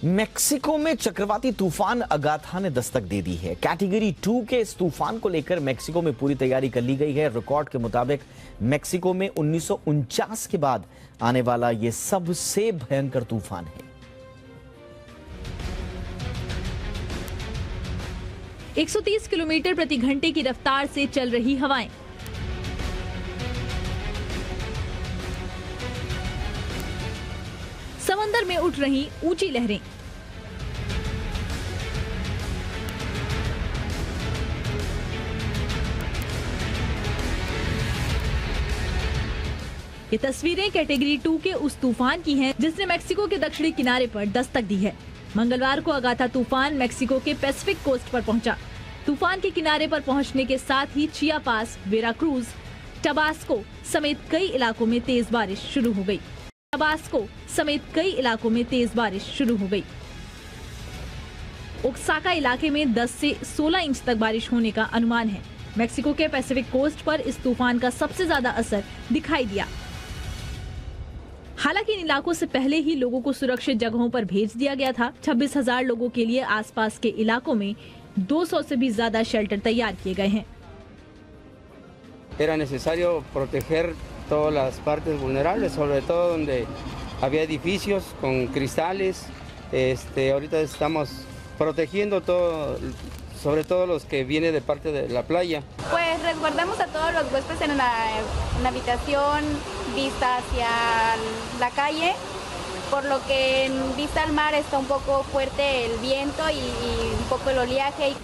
मेक्सिको में चक्रवाती तूफान अगाथा ने दस्तक दे दी है। कैटेगरी 2 के इस तूफान को लेकर मेक्सिको में पूरी तैयारी कर ली गई है। रिकॉर्ड के मुताबिक मेक्सिको में 1949 के बाद आने वाला यह सबसे भयंकर तूफान है। 130 किलोमीटर प्रति घंटे की रफ्तार से चल रही हवाएं, समंदर में उठ रही ऊंची लहरें, ये तस्वीरें कैटेगरी 2 के उस तूफान की हैं जिसने मेक्सिको के दक्षिणी किनारे पर दस्तक दी है। मंगलवार को अगाथा तूफान मेक्सिको के पैसिफिक कोस्ट पर पहुंचा। तूफान के किनारे पर पहुंचने के साथ ही चियापास, वेराक्रूज, टबास्को समेत कई इलाकों में तेज बारिश शुरू हो गई। ओक्साका इलाके में 10 से 16 इंच तक बारिश होने का अनुमान है। मेक्सिको के पैसिफिक कोस्ट पर इस तूफान का सबसे ज्यादा असर दिखाई दिया। हालांकि इन इलाकों से पहले ही लोगों को सुरक्षित जगहों पर भेज दिया गया था। 26,000 लोगों के लिए आसपास के इलाकों में 200 से भी ज्यादा शेल्टर तैयार किए गए हैं। Era necesario proteger todas las partes vulnerables, sobre todo donde había edificios con cristales. Ahorita estamos protegiendo todo, sobre todo los que vienen de parte de la playa. Pues resguardamos a todos los huéspedes en una habitación vista hacia la calle, por lo que en vista al mar está un poco fuerte el viento y un poco el oleaje.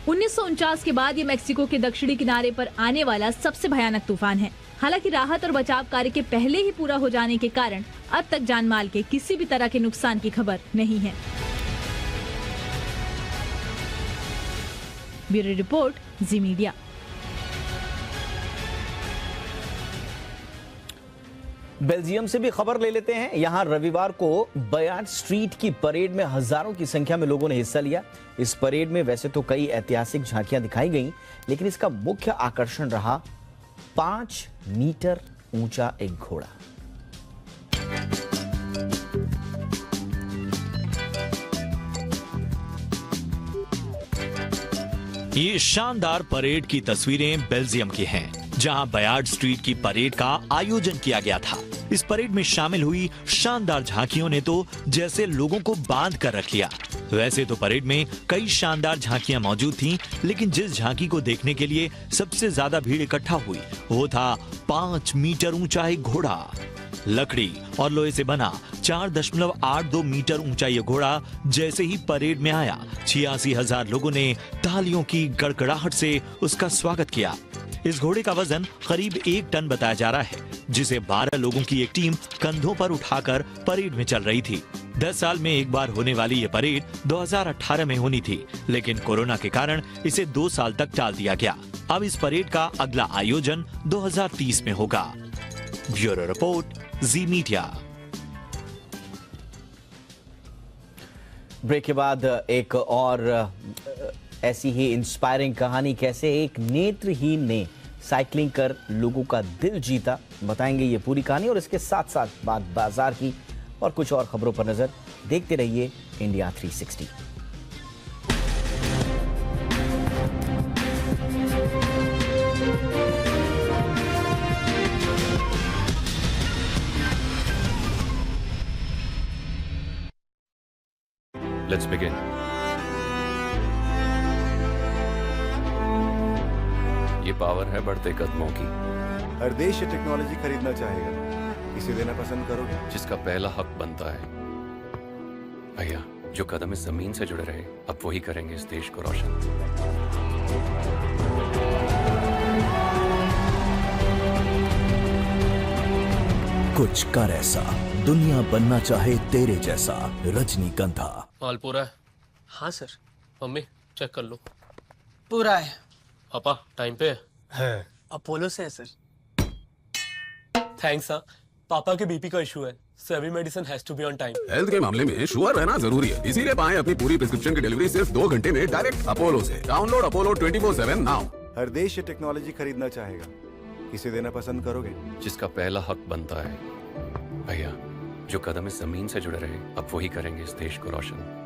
1949 के बाद ये Mexico के दक्षिणी किनारे पर आने वाला सबसे भयानक तूफान है। हालांकि राहत और बचाव कार्य के पहले ही पूरा हो जाने के कारण अब तक जानमाल के किसी भी तरह के नुकसान की खबर नहीं है। ब्यूरो रिपोर्ट, जी मीडिया। बेल्जियम से भी खबर ले लेते हैं। यहां रविवार को बयार्ड स्ट्रीट की परेड में हजारों की संख्या में लोगों ने हिस्सा लिया। इस परेड में वैसे तो कई ऐतिहासिक झांकियां दिखाई गईं, लेकिन इसका मुख्य आकर्षण रहा 5 मीटर ऊंचा एक घोड़ा। ये शानदार परेड की तस्वीरें बेल्जियम की हैं, जहां बयार्ड स्ट्रीट की परेड का आयोजन किया गया था। इस परेड में शामिल हुई शानदार झांकियों ने तो जैसे लोगों को बांध कर रख लिया। वैसे तो परेड में कई शानदार झांकियां मौजूद थीं, लेकिन जिस झांकी को देखने के लिए सबसे ज्यादा भीड़ इकट्ठा हुई वो था 5 मीटर ऊंचा एक घोड़ा। लकड़ी और लोहे से बना 4.82 मीटर ऊंचा ये घोड़ा जैसे ही परेड में आया, 86,000 लोगों ने तालियों की गड़गड़ाहट से उसका स्वागत किया। इस घोड़े का वजन करीब 1 टन बताया जा रहा है, जिसे 12 लोगों की एक टीम कंधों पर उठाकर परेड में चल रही थी। 10 साल में एक बार होने वाली ये परेड 2018 में होनी थी, लेकिन कोरोना के कारण इसे 2 साल तक टाल दिया गया। अब इस परेड का अगला आयोजन 2030 में होगा। ब्यूरो रिपोर्ट, जी मीडिया। ब्रेक के बाद एक और ऐसी ही इंस्पायरिंग कहानी, कैसे एक नेत्रहीन ने साइकिलिंग कर लोगों का दिल जीता। बताएंगे ये पूरी कहानी और इसके साथ साथ बात बाजार की और कुछ और खबरों पर नजर। देखते रहिए इंडिया 360। Let's begin. ये पावर है बढ़ते कदमों की। हर देश ये टेक्नोलॉजी खरीदना चाहेगा, इसे लेना पसंद करोगे? जिसका पहला हक बनता है। भैया, जो कदम इस जमीन से जुड़े रहे, अब वही करेंगे इस देश को रोशन। कुछ कर ऐसा, दुनिया बनना चाहे तेरे जैसा। रजनीगंधा। माल पूरा है? हाँ सर। मम्मी चेक कर लो। पूरा है। पापा टाइम पे है? अपोलो से है सर। थैंक्स। हाँ, पापा के बीपी का इशू है, So every medicine has to be on time. Health के मामले में श्योर रहना जरूरी है, इसीलिए पाएं अपनी पूरी प्रिस्क्रिप्शन की डिलीवरी सिर्फ 2 घंटे में डायरेक्ट अपोलो से। Download Apollo 24/7 now. हर देश ये टेक्नोलॉजी खरीदना चाहेगा, किसे देना पसंद करोगे? जिसका पहला हक बनता है भैया, जो कदम इस जमीन से जुड़े रहे अब वही करेंगे इस देश को रोशन।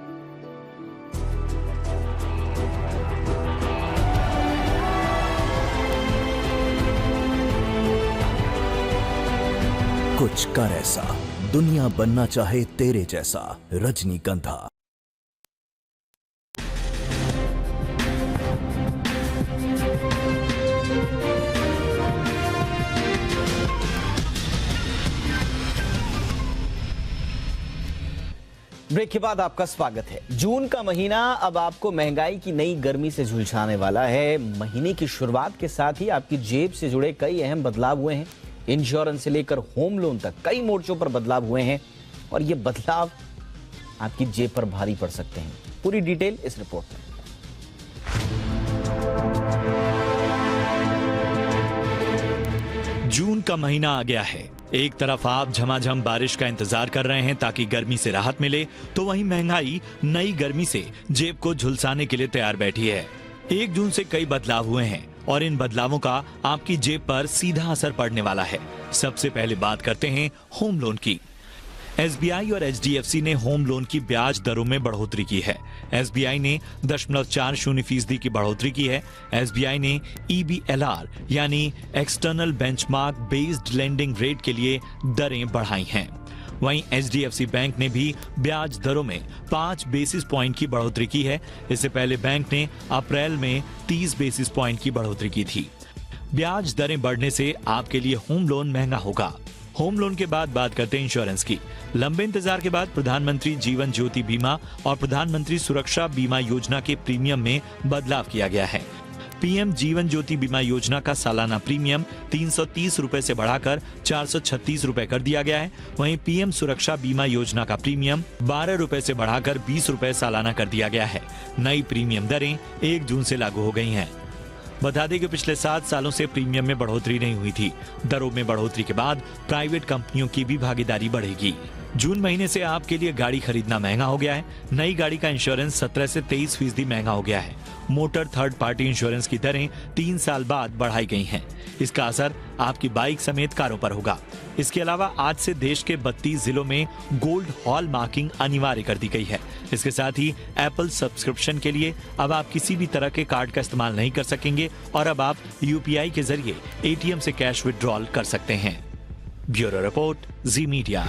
कुछ कर ऐसा, दुनिया बनना चाहे तेरे जैसा। रजनीगंधा। ब्रेक के बाद आपका स्वागत है। जून का महीना अब आपको महंगाई की नई गर्मी से झुलसाने वाला है। महीने की शुरुआत के साथ ही आपकी जेब से जुड़े कई अहम बदलाव हुए हैं। इंश्योरेंस से लेकर होम लोन तक कई मोर्चों पर बदलाव हुए हैं और ये बदलाव आपकी जेब पर भारी पड़ सकते हैं। पूरी डिटेल इस रिपोर्ट में। जून का महीना आ गया है। एक तरफ आप झमाझम बारिश का इंतजार कर रहे हैं ताकि गर्मी से राहत मिले, तो वहीं महंगाई नई गर्मी से जेब को झुलसाने के लिए तैयार बैठी है। 1 जून से कई बदलाव हुए हैं और इन बदलावों का आपकी जेब पर सीधा असर पड़ने वाला है। सबसे पहले बात करते हैं होम लोन की। SBI और HDFC ने होम लोन की ब्याज दरों में बढ़ोतरी की है। SBI ने 0.40% की बढ़ोतरी की है। SBI ने EBLR यानी external benchmark based lending rate के लिए दरें बढ़ाई हैं। वहीं HDFC बैंक ने भी ब्याज दरों में 5 बेसिस पॉइंट की बढ़ोतरी की है। इससे पहले बैंक ने अप्रैल में 30 बेसिस पॉइंट की बढ़ोतरी की थी। ब्याज दरें बढ़ने से आपके लिए होम लोन महंगा होगा। होम लोन के बाद बात करते हैं इंश्योरेंस की। लंबे इंतजार के बाद प्रधानमंत्री जीवन ज्योति बीमा और प्रधानमंत्री सुरक्षा बीमा योजना के प्रीमियम में बदलाव किया गया है। पीएम जीवन ज्योति बीमा योजना का सालाना प्रीमियम 330 रुपए से बढ़ाकर 436 रुपए कर दिया गया है। वहीं पीएम सुरक्षा बीमा योजना का प्रीमियम 12 रुपए से बढ़ाकर 20 रुपए सालाना कर दिया गया है। नई प्रीमियम दरें 1 जून से लागू हो गई हैं। बता दें कि पिछले 7 सालों से प्रीमियम में बढ़ोतरी नहीं हुई थी। दरों में बढ़ोतरी के बाद प्राइवेट कंपनियों की भी भागीदारी बढ़ेगी। जून महीने से आपके लिए गाड़ी खरीदना महंगा हो गया है। नई गाड़ी का इंश्योरेंस 17 से 23% महंगा हो गया है। मोटर थर्ड पार्टी इंश्योरेंस की दरें 3 साल बाद बढ़ाई गई हैं। इसका असर आपकी बाइक समेत कारों पर होगा। इसके अलावा आज से देश के 32 जिलों में गोल्ड हॉल मार्किंग अनिवार्य कर दी गई है। इसके साथ ही एप्पल सब्सक्रिप्शन के लिए अब आप किसी भी तरह के कार्ड का इस्तेमाल नहीं कर सकेंगे और अब आप UPI के जरिए ATM से कैश विड्रॉल कर सकते हैं। ब्यूरो रिपोर्ट, जी मीडिया।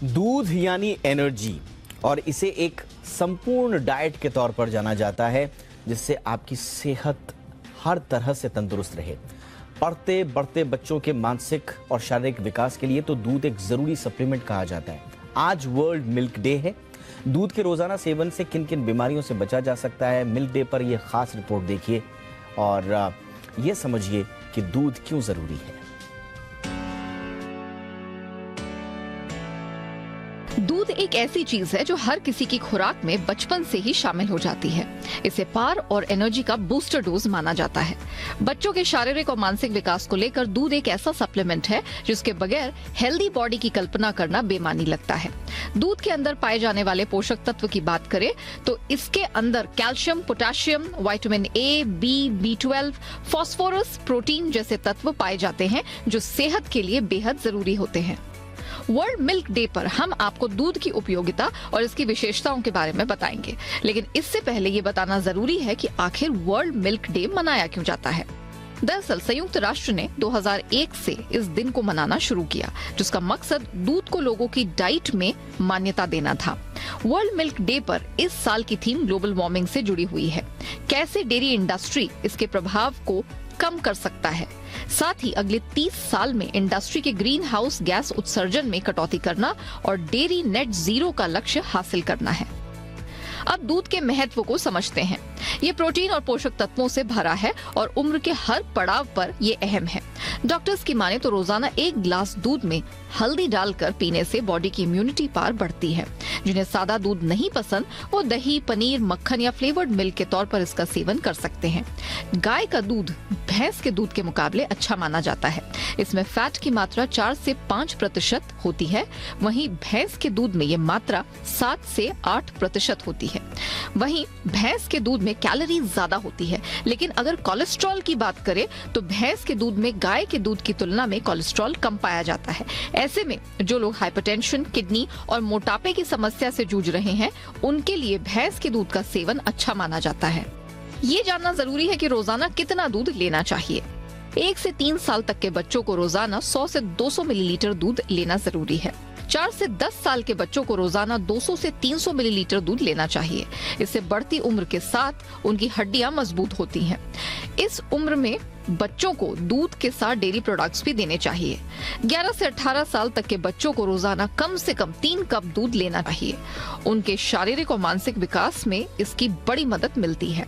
दूध यानी एनर्जी और इसे एक संपूर्ण डाइट के तौर पर जाना जाता है, जिससे आपकी सेहत हर तरह से तंदुरुस्त रहे। पढ़ते बढ़ते बच्चों के मानसिक और शारीरिक विकास के लिए तो दूध एक जरूरी सप्लीमेंट कहा जाता है। आज वर्ल्ड मिल्क डे है। दूध के रोजाना सेवन से किन किन बीमारियों से बचा जा सकता है, मिल्क डे पर यह खास रिपोर्ट देखिए और यह समझिए कि दूध क्यों जरूरी है। दूध एक ऐसी चीज है जो हर किसी की खुराक में बचपन से ही शामिल हो जाती है। इसे पार और एनर्जी का बूस्टर डोज माना जाता है। बच्चों के शारीरिक और मानसिक विकास को लेकर दूध एक ऐसा सप्लीमेंट है जिसके बगैर हेल्दी बॉडी की कल्पना करना बेमानी लगता है। दूध के अंदर पाए जाने वाले पोषक तत्व की बात करें तो इसके अंदर calcium, potassium, vitamin A, B, B12, phosphorus, protein जैसे तत्व पाए जाते हैं जो सेहत के लिए बेहद जरूरी होते हैं। वर्ल्ड मिल्क डे पर हम आपको दूध की उपयोगिता और इसकी विशेषताओं के बारे में बताएंगे, लेकिन इससे पहले ये बताना जरूरी है कि आखिर वर्ल्ड मिल्क डे मनाया क्यों जाता है। दरअसल संयुक्त राष्ट्र ने 2001 से इस दिन को मनाना शुरू किया, जिसका मकसद दूध को लोगों की डाइट में मान्यता देना था। वर्ल्ड मिल्क डे पर इस साल की थीम ग्लोबल वार्मिंग से जुड़ी हुई है। कैसे डेयरी इंडस्ट्री इसके प्रभाव को कम कर सकता है, साथ ही अगले 30 साल में इंडस्ट्री के ग्रीन हाउस गैस उत्सर्जन में कटौती करना और डेयरी नेट जीरो का लक्ष्य हासिल करना है। अब दूध के महत्व को समझते हैं। ये प्रोटीन और पोषक तत्वों से भरा है और उम्र के हर पड़ाव पर ये अहम है। डॉक्टर्स की माने तो रोजाना 1 गिलास दूध में हल्दी डालकर पीने से बॉडी की इम्यूनिटी पावर बढ़ती है। जिन्हें सादा दूध नहीं पसंद वो दही, पनीर, मक्खन या फ्लेवर्ड मिल्क के तौर पर इसका सेवन कर सकते हैं। गाय का दूध भैंस के दूध के मुकाबले अच्छा माना जाता है। इसमें फैट की मात्रा 4 से 5% होती है, वहीं भैंस के दूध में ये मात्रा 7 से 8% होती है। वहीं भैंस के दूध में कैलोरी ज्यादा होती है, लेकिन अगर कोलेस्ट्रॉल की बात करें तो भैंस के दूध में गाय के दूध की तुलना में कोलेस्ट्रॉल कम पाया जाता है। ऐसे में जो लोग हाइपरटेंशन, किडनी और मोटापे की समस्या से जूझ रहे हैं, उनके लिए भैंस के दूध का सेवन अच्छा माना जाता है। ये जानना जरूरी है कि रोजाना कितना दूध लेना चाहिए। 1 से 3 साल तक के बच्चों को रोजाना 100 से 200 मिलीलीटर दूध लेना जरूरी है। 4 से 10 साल के बच्चों को रोजाना 200 से 300 मिलीलीटर दूध लेना चाहिए। इससे बढ़ती उम्र के साथ उनकी हड्डियां मजबूत होती हैं। इस उम्र में बच्चों को दूध के साथ डेयरी प्रोडक्ट्स भी देने चाहिए। 11 से 18 साल तक के बच्चों को रोजाना कम से कम 3 कप दूध लेना चाहिए। उनके शारीरिक और मानसिक विकास में इसकी बड़ी मदद मिलती है।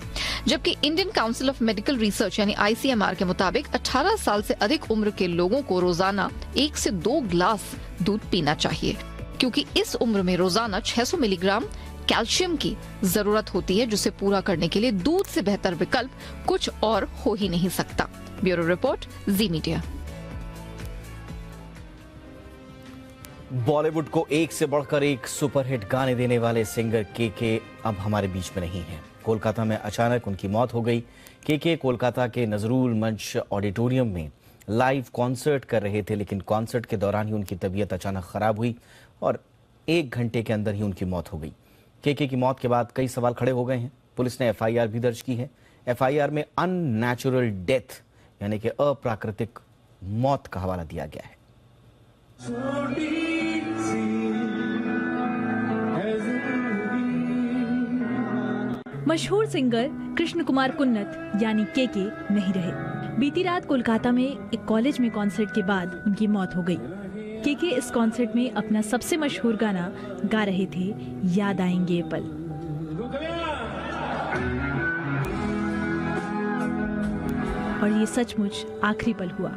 जबकि Indian council of medical research यानी ICMR के मुताबिक 18 साल से अधिक उम्र के लोगों को रोजाना 1 से 2 गिलास दूध पीना चाहिए, क्योंकि इस उम्र में रोजाना 600 मिलीग्राम कैल्शियम की जरूरत होती है, जिसे पूरा करने के लिए दूध से बेहतर विकल्प कुछ और हो ही नहीं सकता। ब्यूरो रिपोर्ट, जी मीडिया। बॉलीवुड को एक से बढ़कर एक सुपरहिट गाने देने वाले सिंगर के अब हमारे बीच में नहीं है। कोलकाता में अचानक उनकी मौत हो गई। के कोलकाता के नजरुल मंच ऑडिटोरियम में लाइव कॉन्सर्ट कर रहे थे, लेकिन कॉन्सर्ट के दौरान ही उनकी तबीयत अचानक खराब हुई और 1 घंटे के अंदर ही उनकी मौत हो गई। के की मौत के बाद कई सवाल खड़े हो गए हैं। पुलिस ने FIR भी दर्ज की है। FIR में अननेचुरल डेथ यानी कि अप्राकृतिक मौत का हवाला दिया गया है। मशहूर सिंगर कृष्ण कुमार कुन्नत यानी के नहीं रहे। बीती रात कोलकाता में एक कॉलेज में कॉन्सर्ट के बाद उनकी मौत हो गई। के इस कॉन्सर्ट में अपना सबसे मशहूर गाना गा रहे थे, याद आएंगे ये पल। और ये सचमुच आखिरी पल हुआ,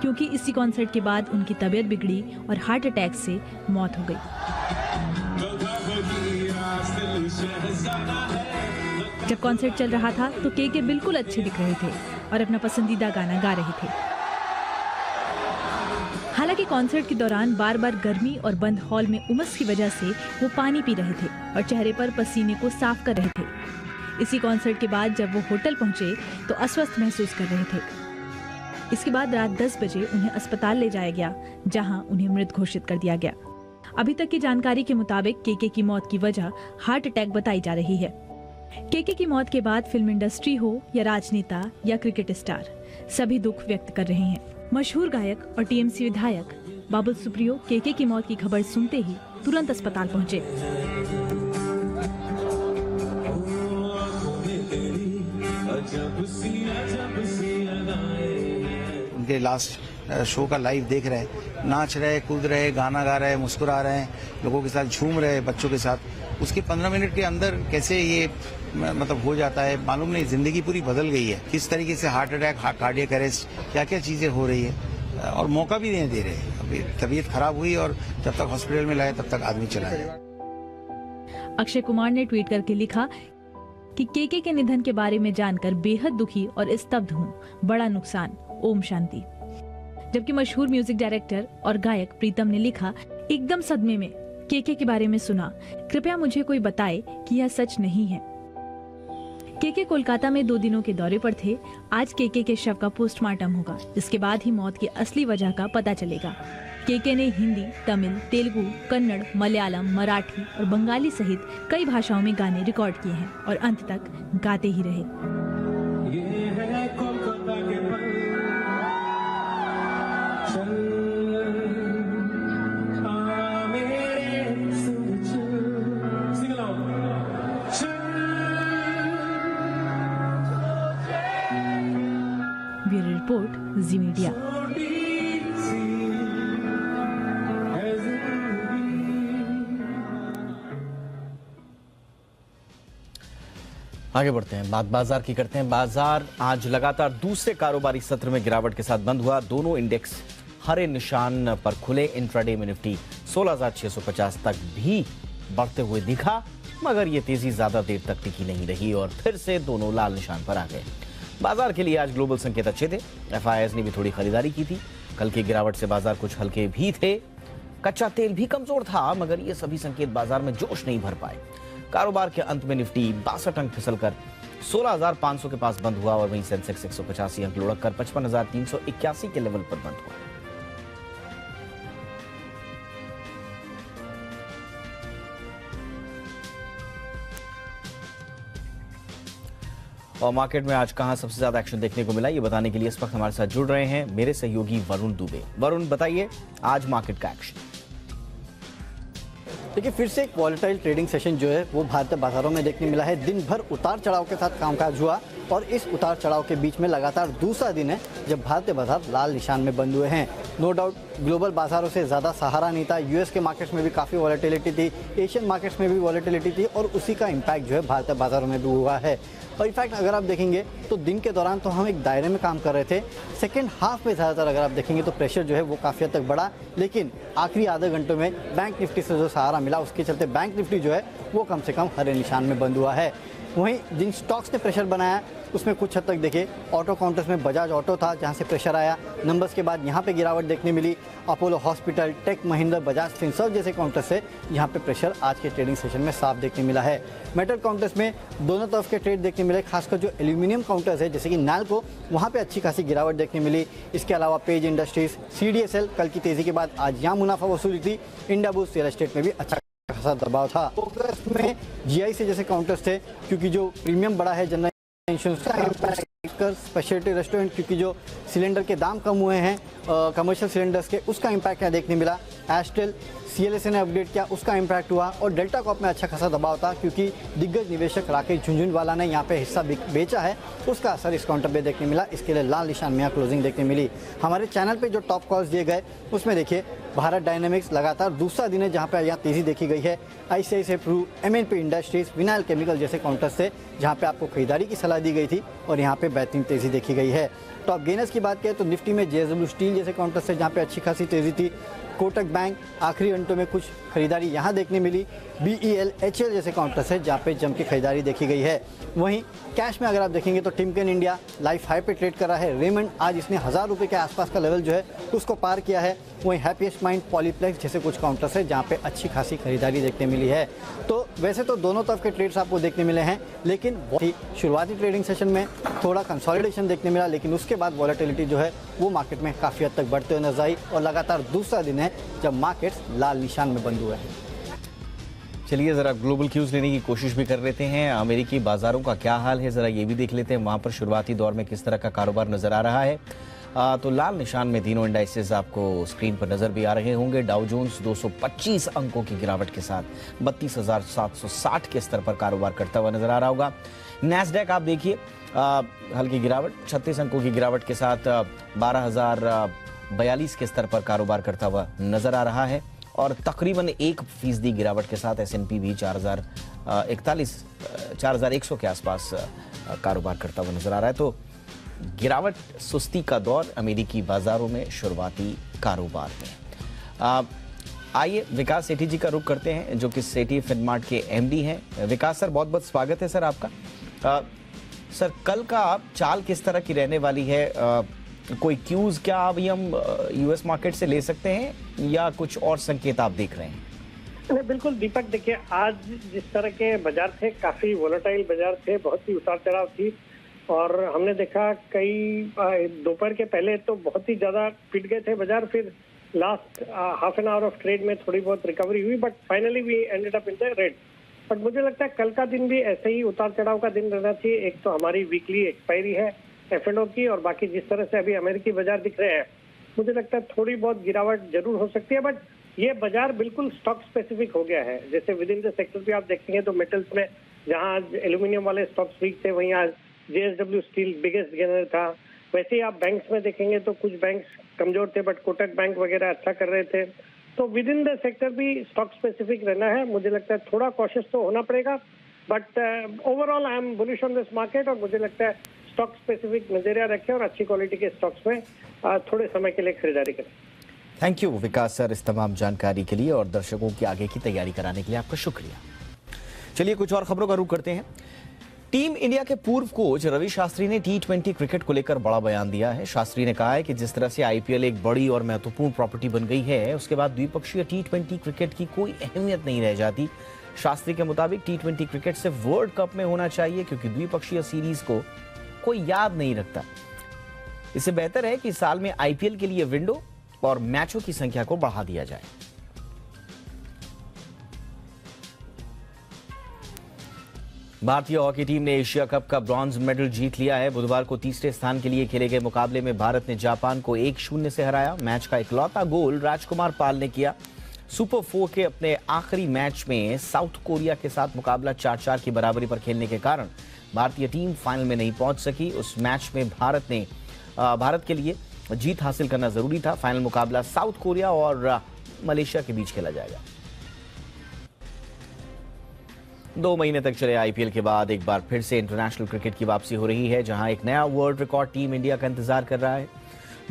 क्योंकि इसी कॉन्सर्ट के बाद उनकी तबीयत बिगड़ी और हार्ट अटैक से मौत हो गई। जब कॉन्सर्ट चल रहा था तो के बिल्कुल अच्छे दिख रहे थे और अपना पसंदीदा गाना गा रहे थे। हालांकि कॉन्सर्ट के दौरान बार बार गर्मी और बंद हॉल में उमस की वजह से वो पानी पी रहे थे और चेहरे पर पसीने को साफ कर रहे थे। इसी कॉन्सर्ट के बाद जब वो होटल पहुंचे तो अस्वस्थ महसूस कर रहे थे। इसके बाद रात 10 बजे उन्हें अस्पताल ले जाया गया, जहां उन्हें मृत घोषित कर दिया गया। अभी तक की जानकारी के मुताबिक के की मौत की वजह हार्ट अटैक बताई जा रही है। के की मौत के बाद फिल्म इंडस्ट्री हो या राजनेता या क्रिकेट स्टार, सभी दुख व्यक्त कर रहे हैं। मशहूर गायक और TMC विधायक बाबुल सुप्रियो के की मौत की खबर सुनते ही तुरंत अस्पताल पहुंचे। उनके लास्ट शो का लाइव देख रहे हैं, नाच रहे, कूद रहे, गाना गा रहे, मुस्कुरा रहे हैं, लोगों के साथ झूम रहे, बच्चों के साथ। उसके 15 मिनट के अंदर कैसे ये मतलब हो जाता है मालूम नहीं। जिंदगी पूरी बदल गई है। किस तरीके से हार्ट अटैक, कार्डियक अरेस्ट, क्या क्या चीजें हो रही है और मौका भी नहीं दे रहे। अभी तबीयत खराब हुई और जब तक हॉस्पिटल में लाए तब तक आदमी चला गया। अक्षय कुमार ने ट्वीट करके लिखा कि के निधन के बारे में जानकर बेहद दुखी और स्तब्ध हूँ, बड़ा नुकसान, ओम शांति। जबकि मशहूर म्यूजिक डायरेक्टर और गायक प्रीतम ने लिखा, एकदम सदमे में के बारे में सुना, कृपया मुझे कोई बताए कि यह सच नहीं है। के कोलकाता में 2 दिनों के दौरे पर थे। आज के शव का पोस्टमार्टम होगा, जिसके बाद ही मौत की असली वजह का पता चलेगा। के ने हिंदी, तमिल, तेलुगु, कन्नड़, मलयालम, मराठी और बंगाली सहित कई भाषाओं में गाने रिकॉर्ड किए हैं और अंत तक गाते ही रहे। ब्यूरो रिपोर्ट, जी मीडिया। आगे बढ़ते हैं, बात बाजार की करते हैं। बाजार आज लगातार दूसरे कारोबारी सत्र में गिरावट के साथ बंद हुआ। दोनों इंडेक्स हरे निशान पर खुले। इंट्राडे में निफ्टी 16,650 तक भी बढ़ते हुए दिखा, मगर ये तेजी ज्यादा देर तक टिकी नहीं रही और फिर से दोनों लाल निशान पर आ गए। बाजार के लिए आज ग्लोबल संकेत अच्छे थे। एफआईआईज ने भी थोड़ी खरीदारी की थी। कल की गिरावट से बाजार कुछ हल्के भी थे। कच्चा तेल भी कमजोर था, मगर ये सभी संकेत बाजार में जोश नहीं भर पाए। कारोबार के अंत में निफ्टी 62 अंक फिसलकर 16,500 के पास बंद हुआ और वहीं सेंसेक्स 185 अंक लुढ़ककर 55,381 के लेवल पर बंद हुआ। और मार्केट में आज कहां सबसे ज्यादा एक्शन देखने को मिला, ये बताने के लिए इस वक्त हमारे साथ जुड़ रहे हैं मेरे सहयोगी वरुण दुबे। वरुण, बताइए आज मार्केट का एक्शन। देखिए, फिर से एक वॉलेटाइल ट्रेडिंग सेशन जो है वो भारतीय बाजारों में देखने मिला है। दिन भर उतार चढ़ाव के साथ कामकाज हुआ और इस उतार चढ़ाव के बीच में लगातार दूसरा दिन है जब भारतीय बाजार लाल निशान में बंद हुए हैं। नो डाउट ग्लोबल बाजारों से ज़्यादा सहारा नहीं था। यूएस के मार्केट्स में भी काफ़ी वॉलेटिलिटी थी, एशियन मार्केट्स में भी वॉलेटिलिटी थी और उसी का इम्पैक्ट जो है भारतीय बाजारों में भी हुआ है। और इनफैक्ट अगर आप देखेंगे तो दिन के दौरान तो हम एक दायरे में काम कर रहे थे। सेकेंड हाफ में ज़्यादातर अगर आप देखेंगे तो प्रेशर जो है वो काफ़ी हद तक बढ़ा, लेकिन आखिरी आधे घंटों में बैंक निफ्टी से जो सहारा मिला उसके चलते बैंक निफ्टी जो है वो कम से कम हरे निशान में बंद हुआ है। वहीं जिन स्टॉक्स ने प्रेशर बनाया उसमें कुछ हद तक देखिए ऑटो काउंटर्स में बजाज ऑटो था जहां से प्रेशर आया। नंबर्स के बाद यहां पे गिरावट देखने मिली। Apollo hospital, Tech Mahindra, Bajaj Finserv जैसे काउंटर्स से यहां पे प्रेशर आज के ट्रेडिंग सेशन में साफ देखने मिला है। मेटल काउंटर्स में दोनों तरफ के ट्रेड देखने मिले, खासकर जो एल्यूमिनियम काउंटर्स है जैसे कि नाल्को, वहाँ पे अच्छी खासी गिरावट देखने मिली। इसके अलावा पेज इंडस्ट्रीज, CDSL कल की तेजी के बाद आज यहाँ मुनाफा वसूली थी। इंडाबुस रियल एस्टेट में भी अच्छा खासा दबाव था। फोकस में GIC जैसे काउंटर्स थे क्योंकि जो प्रीमियम बड़ा है जनरल इंश्योरेंस का, स्पेशलिटी रेस्टोरेंट क्योंकि जो सिलेंडर के दाम कम हुए हैं कमर्शियल सिलेंडर्स के, उसका इम्पैक्ट यहाँ देखने मिला। एस्ट्रेल CLSA ने अपडेट किया, उसका इम्पैक्ट हुआ और डेल्टा कॉप में अच्छा खासा दबाव था क्योंकि दिग्गज निवेशक राकेश झुनझुनवाला ने यहाँ पे हिस्सा बेचा है, उसका असर इस काउंटर पे देखने मिला। इसके लिए लाल निशान में यहाँ क्लोजिंग देखने मिली। हमारे चैनल पे जो टॉप कॉल्स दिए गए उसमें देखिए भारत डायनेमिक्स लगातार दूसरा दिन है जहाँ पे यहाँ तेजी देखी गई है। ICICI Pru, MNP industries, vinyl chemical जैसे काउंटर्स से जहाँ पे आपको खरीदारी की सलाह दी गई थी और यहाँ पे बेहतरीन तेजी देखी गई है। टॉप गेनर्स की बात करें तो निफ्टी में JSW स्टील जैसे काउंटर्स से जहाँ पे अच्छी खासी तेजी थी। कोटक बैंक आखिरी घंटों में कुछ खरीदारी यहाँ देखने मिली। BEL, HL जैसे काउंटर से जहाँ पे जम की खरीदारी देखी गई है। वहीं कैश में अगर आप देखेंगे तो टिमकेन इंडिया लाइफ हाई पे ट्रेड कर रहा है। रेमंड आज इसने 1000 रुपये के आसपास का लेवल जो है उसको पार किया है। वहीं हैप्पीएस्ट माइंड, पॉलीप्लेक्स जैसे कुछ काउंटर्स है जहाँ पे अच्छी खासी खरीदारी देखने मिली है। तो वैसे तो दोनों तरफ के ट्रेड्स आपको देखने मिले हैं, लेकिन शुरुआती ट्रेडिंग सेशन में थोड़ा कंसोलिडेशन देखने मिला, लेकिन उसके बाद वॉलेटिलिटी जो है वो मार्केट में काफ़ी हद तक बढ़ते हुए नजर आई और लगातार दूसरा दिन है जब मार्केट्स लाल निशान में बंद हुए हैं। चलिए जरा ग्लोबल क्यूज लेने की कोशिश भी कर लेते हैं। अमेरिकी बाजारों का क्या हाल है जरा ये भी देख लेते हैं, वहां पर शुरुआती दौर में किस तरह का कारोबार नजर आ रहा है। तो लाल निशान में तीनों इंडाइसेस आपको स्क्रीन पर नजर भी आ रहे होंगे। डाउ जोन्स 225 अंकों की गिरावट के साथ 32,760 के स्तर पर कारोबार करता हुआ नजर आ रहा होगा। नैस्डैक आप देखिए हल्की गिरावट, 36 अंकों की गिरावट के साथ 12,042 के स्तर पर कारोबार करता हुआ नजर आ रहा है और तकरीबन 1% गिरावट के साथ S&P भी 4,100 के आसपास कारोबार करता हुआ नजर आ रहा है। तो गिरावट सुस्ती का दौर अमेरिकी बाजारों में शुरुआती कारोबार में। आइए विकास सेठी जी का रुख करते हैं जो कि सेठी फिनमार्ट के MD हैं। विकास सर, बहुत बहुत स्वागत है सर आपका। सर कल का चाल किस तरह की रहने वाली है? कोई क्यूज क्या अभी हम US मार्केट से ले सकते हैं या कुछ और संकेत आप देख रहे हैं? नहीं, बिल्कुल दीपक, देखिए आज जिस तरह के बाजार थे काफी वोलेटाइल बाजार थे, बहुत ही उतार चढ़ाव थी और हमने देखा कई दोपहर के पहले तो बहुत ही ज्यादा पिट गए थे बाजार, फिर last half an hour of trade में थोड़ी बहुत रिकवरी हुई but finally we ended up in the red. But मुझे लगता है कल का दिन भी ऐसे ही उतार चढ़ाव का दिन रहना चाहिए। एक तो हमारी वीकली एक्सपायरी है F&O की और बाकी जिस तरह से अभी अमेरिकी बाजार दिख रहे हैं मुझे लगता है थोड़ी बहुत गिरावट जरूर हो सकती है, बट ये बाजार बिल्कुल स्टॉक स्पेसिफिक हो गया है। जैसे विद इन द सेक्टर पे आप देखेंगे तो मेटल्स में जहां आज एल्यूमिनियम वाले स्टॉक्स वीक थे वहीं आज JSW स्टील बिगेस्ट गेनर था। वैसे ही आप बैंक्स में देखेंगे तो कुछ बैंक्स कमजोर थे बट कोटक बैंक वगैरह अच्छा कर रहे थे। तो विद इन द सेक्टर भी स्टॉक स्पेसिफिक रहना है। मुझे लगता है थोड़ा कॉशियस तो होना पड़ेगा but overall I am bullish on this market और मुझे लगता है स्टॉक स्पेसिफिक नजरिया रखें और अच्छी क्वालिटी के स्टॉक्स में थोड़े समय के लिए खरीदारी करें। थैंक यू विकास सर इस तमाम जानकारी के लिए और दर्शकों की आगे की तैयारी कराने के लिए आपका शुक्रिया। चलिए कुछ और खबरों का रुख करते हैं। टीम इंडिया के पूर्व कोच रवि शास्त्री ने T20 क्रिकेट को लेकर बड़ा बयान दिया है। शास्त्री ने कहा है कि जिस तरह से IPL एक बड़ी और महत्वपूर्ण प्रॉपर्टी बन गई है, उसके बाद द्विपक्षीय T20 क्रिकेट की कोई अहमियत नहीं रह जाती। शास्त्री के मुताबिक T20 क्रिकेट सिर्फ वर्ल्ड कप में होना चाहिए क्योंकि द्विपक्षीय सीरीज को कोई याद नहीं रखता। इससे बेहतर है कि साल में IPL के लिए विंडो और मैचों की संख्या को बढ़ा दिया जाए। भारतीय हॉकी टीम ने एशिया कप का ब्रॉन्ज मेडल जीत लिया है। बुधवार को तीसरे स्थान के लिए खेले गए मुकाबले में भारत ने जापान को 1-0 से हराया। मैच का इकलौता गोल राजकुमार पाल ने किया। सुपर 4 के अपने आखिरी मैच में साउथ कोरिया के साथ मुकाबला 4-4 की बराबरी पर खेलने के कारण भारतीय टीम फाइनल में नहीं पहुंच सकी। उस मैच में भारत के लिए जीत हासिल करना जरूरी था। फाइनल मुकाबला साउथ कोरिया और मलेशिया के बीच खेला जाएगा। 2 महीने तक चले IPL के बाद एक बार फिर से इंटरनेशनल क्रिकेट की वापसी हो रही है, जहां एक नया वर्ल्ड रिकॉर्ड टीम इंडिया का इंतजार कर रहा है।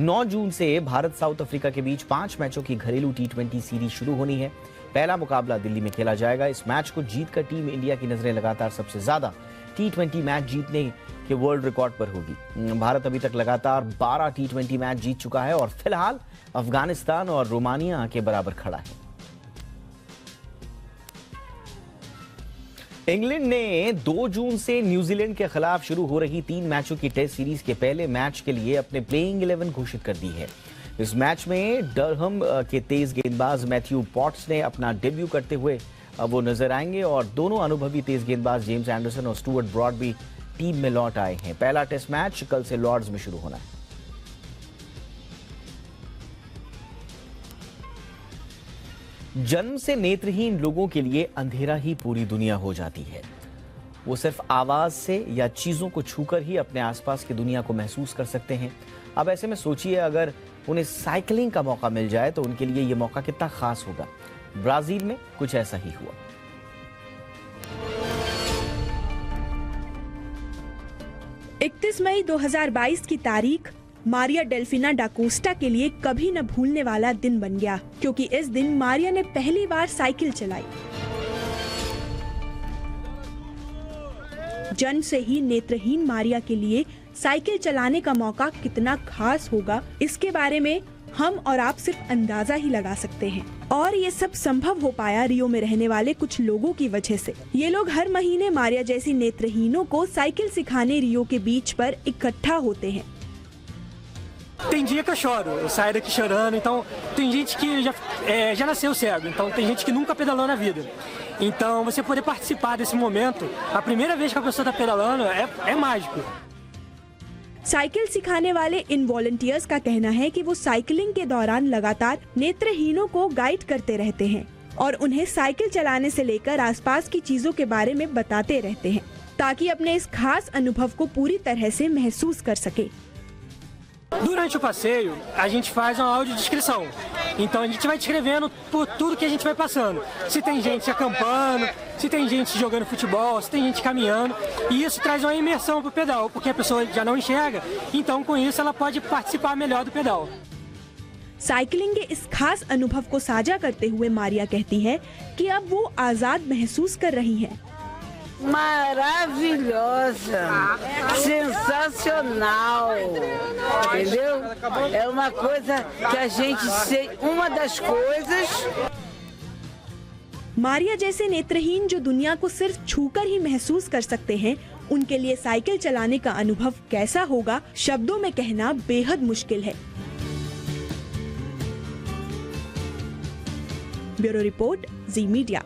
9 जून से भारत साउथ अफ्रीका के बीच 5 मैचों की घरेलू T20 सीरीज शुरू होनी है। पहला मुकाबला दिल्ली में खेला जाएगा। इस मैच को जीतकर टीम इंडिया की नजरें लगातार सबसे ज्यादा T20 मैच जीतने के वर्ल्ड रिकॉर्ड पर होगी। भारत अभी तक लगातार 12 T20 मैच जीत चुका है और फिलहाल अफगानिस्तान और रोमानिया के बराबर खड़ा है। इंग्लैंड ने 2 जून से न्यूजीलैंड के खिलाफ शुरू हो रही 3 मैचों की टेस्ट सीरीज के पहले मैच के लिए अपने प्लेइंग 11 घोषित कर दी है। इस मैच में डरहम के तेज गेंदबाज मैथ्यू पॉट्स ने अपना डेब्यू करते हुए वो नजर आएंगे और दोनों अनुभवी तेज गेंदबाज जेम्स एंडरसन और स्टुअर्ट ब्रॉड भी टीम में लौट आए हैं। पहला टेस्ट मैच कल से लॉर्ड्स में शुरू होना है। जन्म से नेत्रहीन लोगों के लिए अंधेरा ही पूरी दुनिया हो जाती है। वो सिर्फ आवाज से या चीजों को छूकर ही अपने आसपास की दुनिया को महसूस कर सकते हैं। अब ऐसे में सोचिए अगर उन्हें साइकिलिंग का मौका मिल जाए तो उनके लिए यह मौका कितना खास होगा। ब्राजील में कुछ ऐसा ही हुआ। इकतीस मई 2022 की तारीख मारिया डेल्फिना डाकोस्टा के लिए कभी न भूलने वाला दिन बन गया, क्योंकि इस दिन मारिया ने पहली बार साइकिल चलाई। जन्म से ही नेत्रहीन मारिया के लिए साइकिल चलाने का मौका कितना खास होगा, इसके बारे में हम और आप सिर्फ अंदाजा ही लगा सकते हैं। और ये सब संभव हो पाया रियो में रहने वाले कुछ लोगों की वजह से। ये लोग हर महीने मारिया जैसी नेत्रहीनों को साइकिल सिखाने रियो के बीच पर इकट्ठा होते हैं। Tem dia que eu choro, eu saio daqui chorando, então tem gente que já nasceu cego, então tem gente que nunca pedalou na vida. Então você poder participar desse momento, a primeira vez que a pessoa está pedalando, é mágico. Cycle सिखाने वाले इन volunteers का कहना है कि वो cycling के दौरान लगातार नेत्रहीनों को गाइड करते रहते हैं और उन्हें साइकिल चलाने से लेकर आसपास की चीजों के बारे में बताते रहते हैं, ताकि अपने इस खास अनुभव को पूरी तरह से महसूस कर सके। Durante o passeio, a gente faz uma audiodescrição. Então a gente vai descrevendo por tudo que a gente vai passando. Se tem gente acampando, se tem gente jogando futebol, se tem gente caminhando. E isso traz uma imersão pro pedal, porque a pessoa já não enxerga. Então com isso ela pode participar melhor do pedal. Cycling के इस खास अनुभव को साझा करते हुए मारिया कहती है कि अब वो आजाद महसूस कर रही हैं। Maravilhosa, sensacional, entendeu? É uma coisa que a gente uma das coisas. Maria जैसे नेत्रहीन जो दुनिया को सिर्फ छूकर ही महसूस कर सकते हैं, उनके लिए साइकिल चलाने का अनुभव कैसा होगा, शब्दों में कहना बेहद मुश्किल है। ब्यूरो रिपोर्ट, जी मीडिया।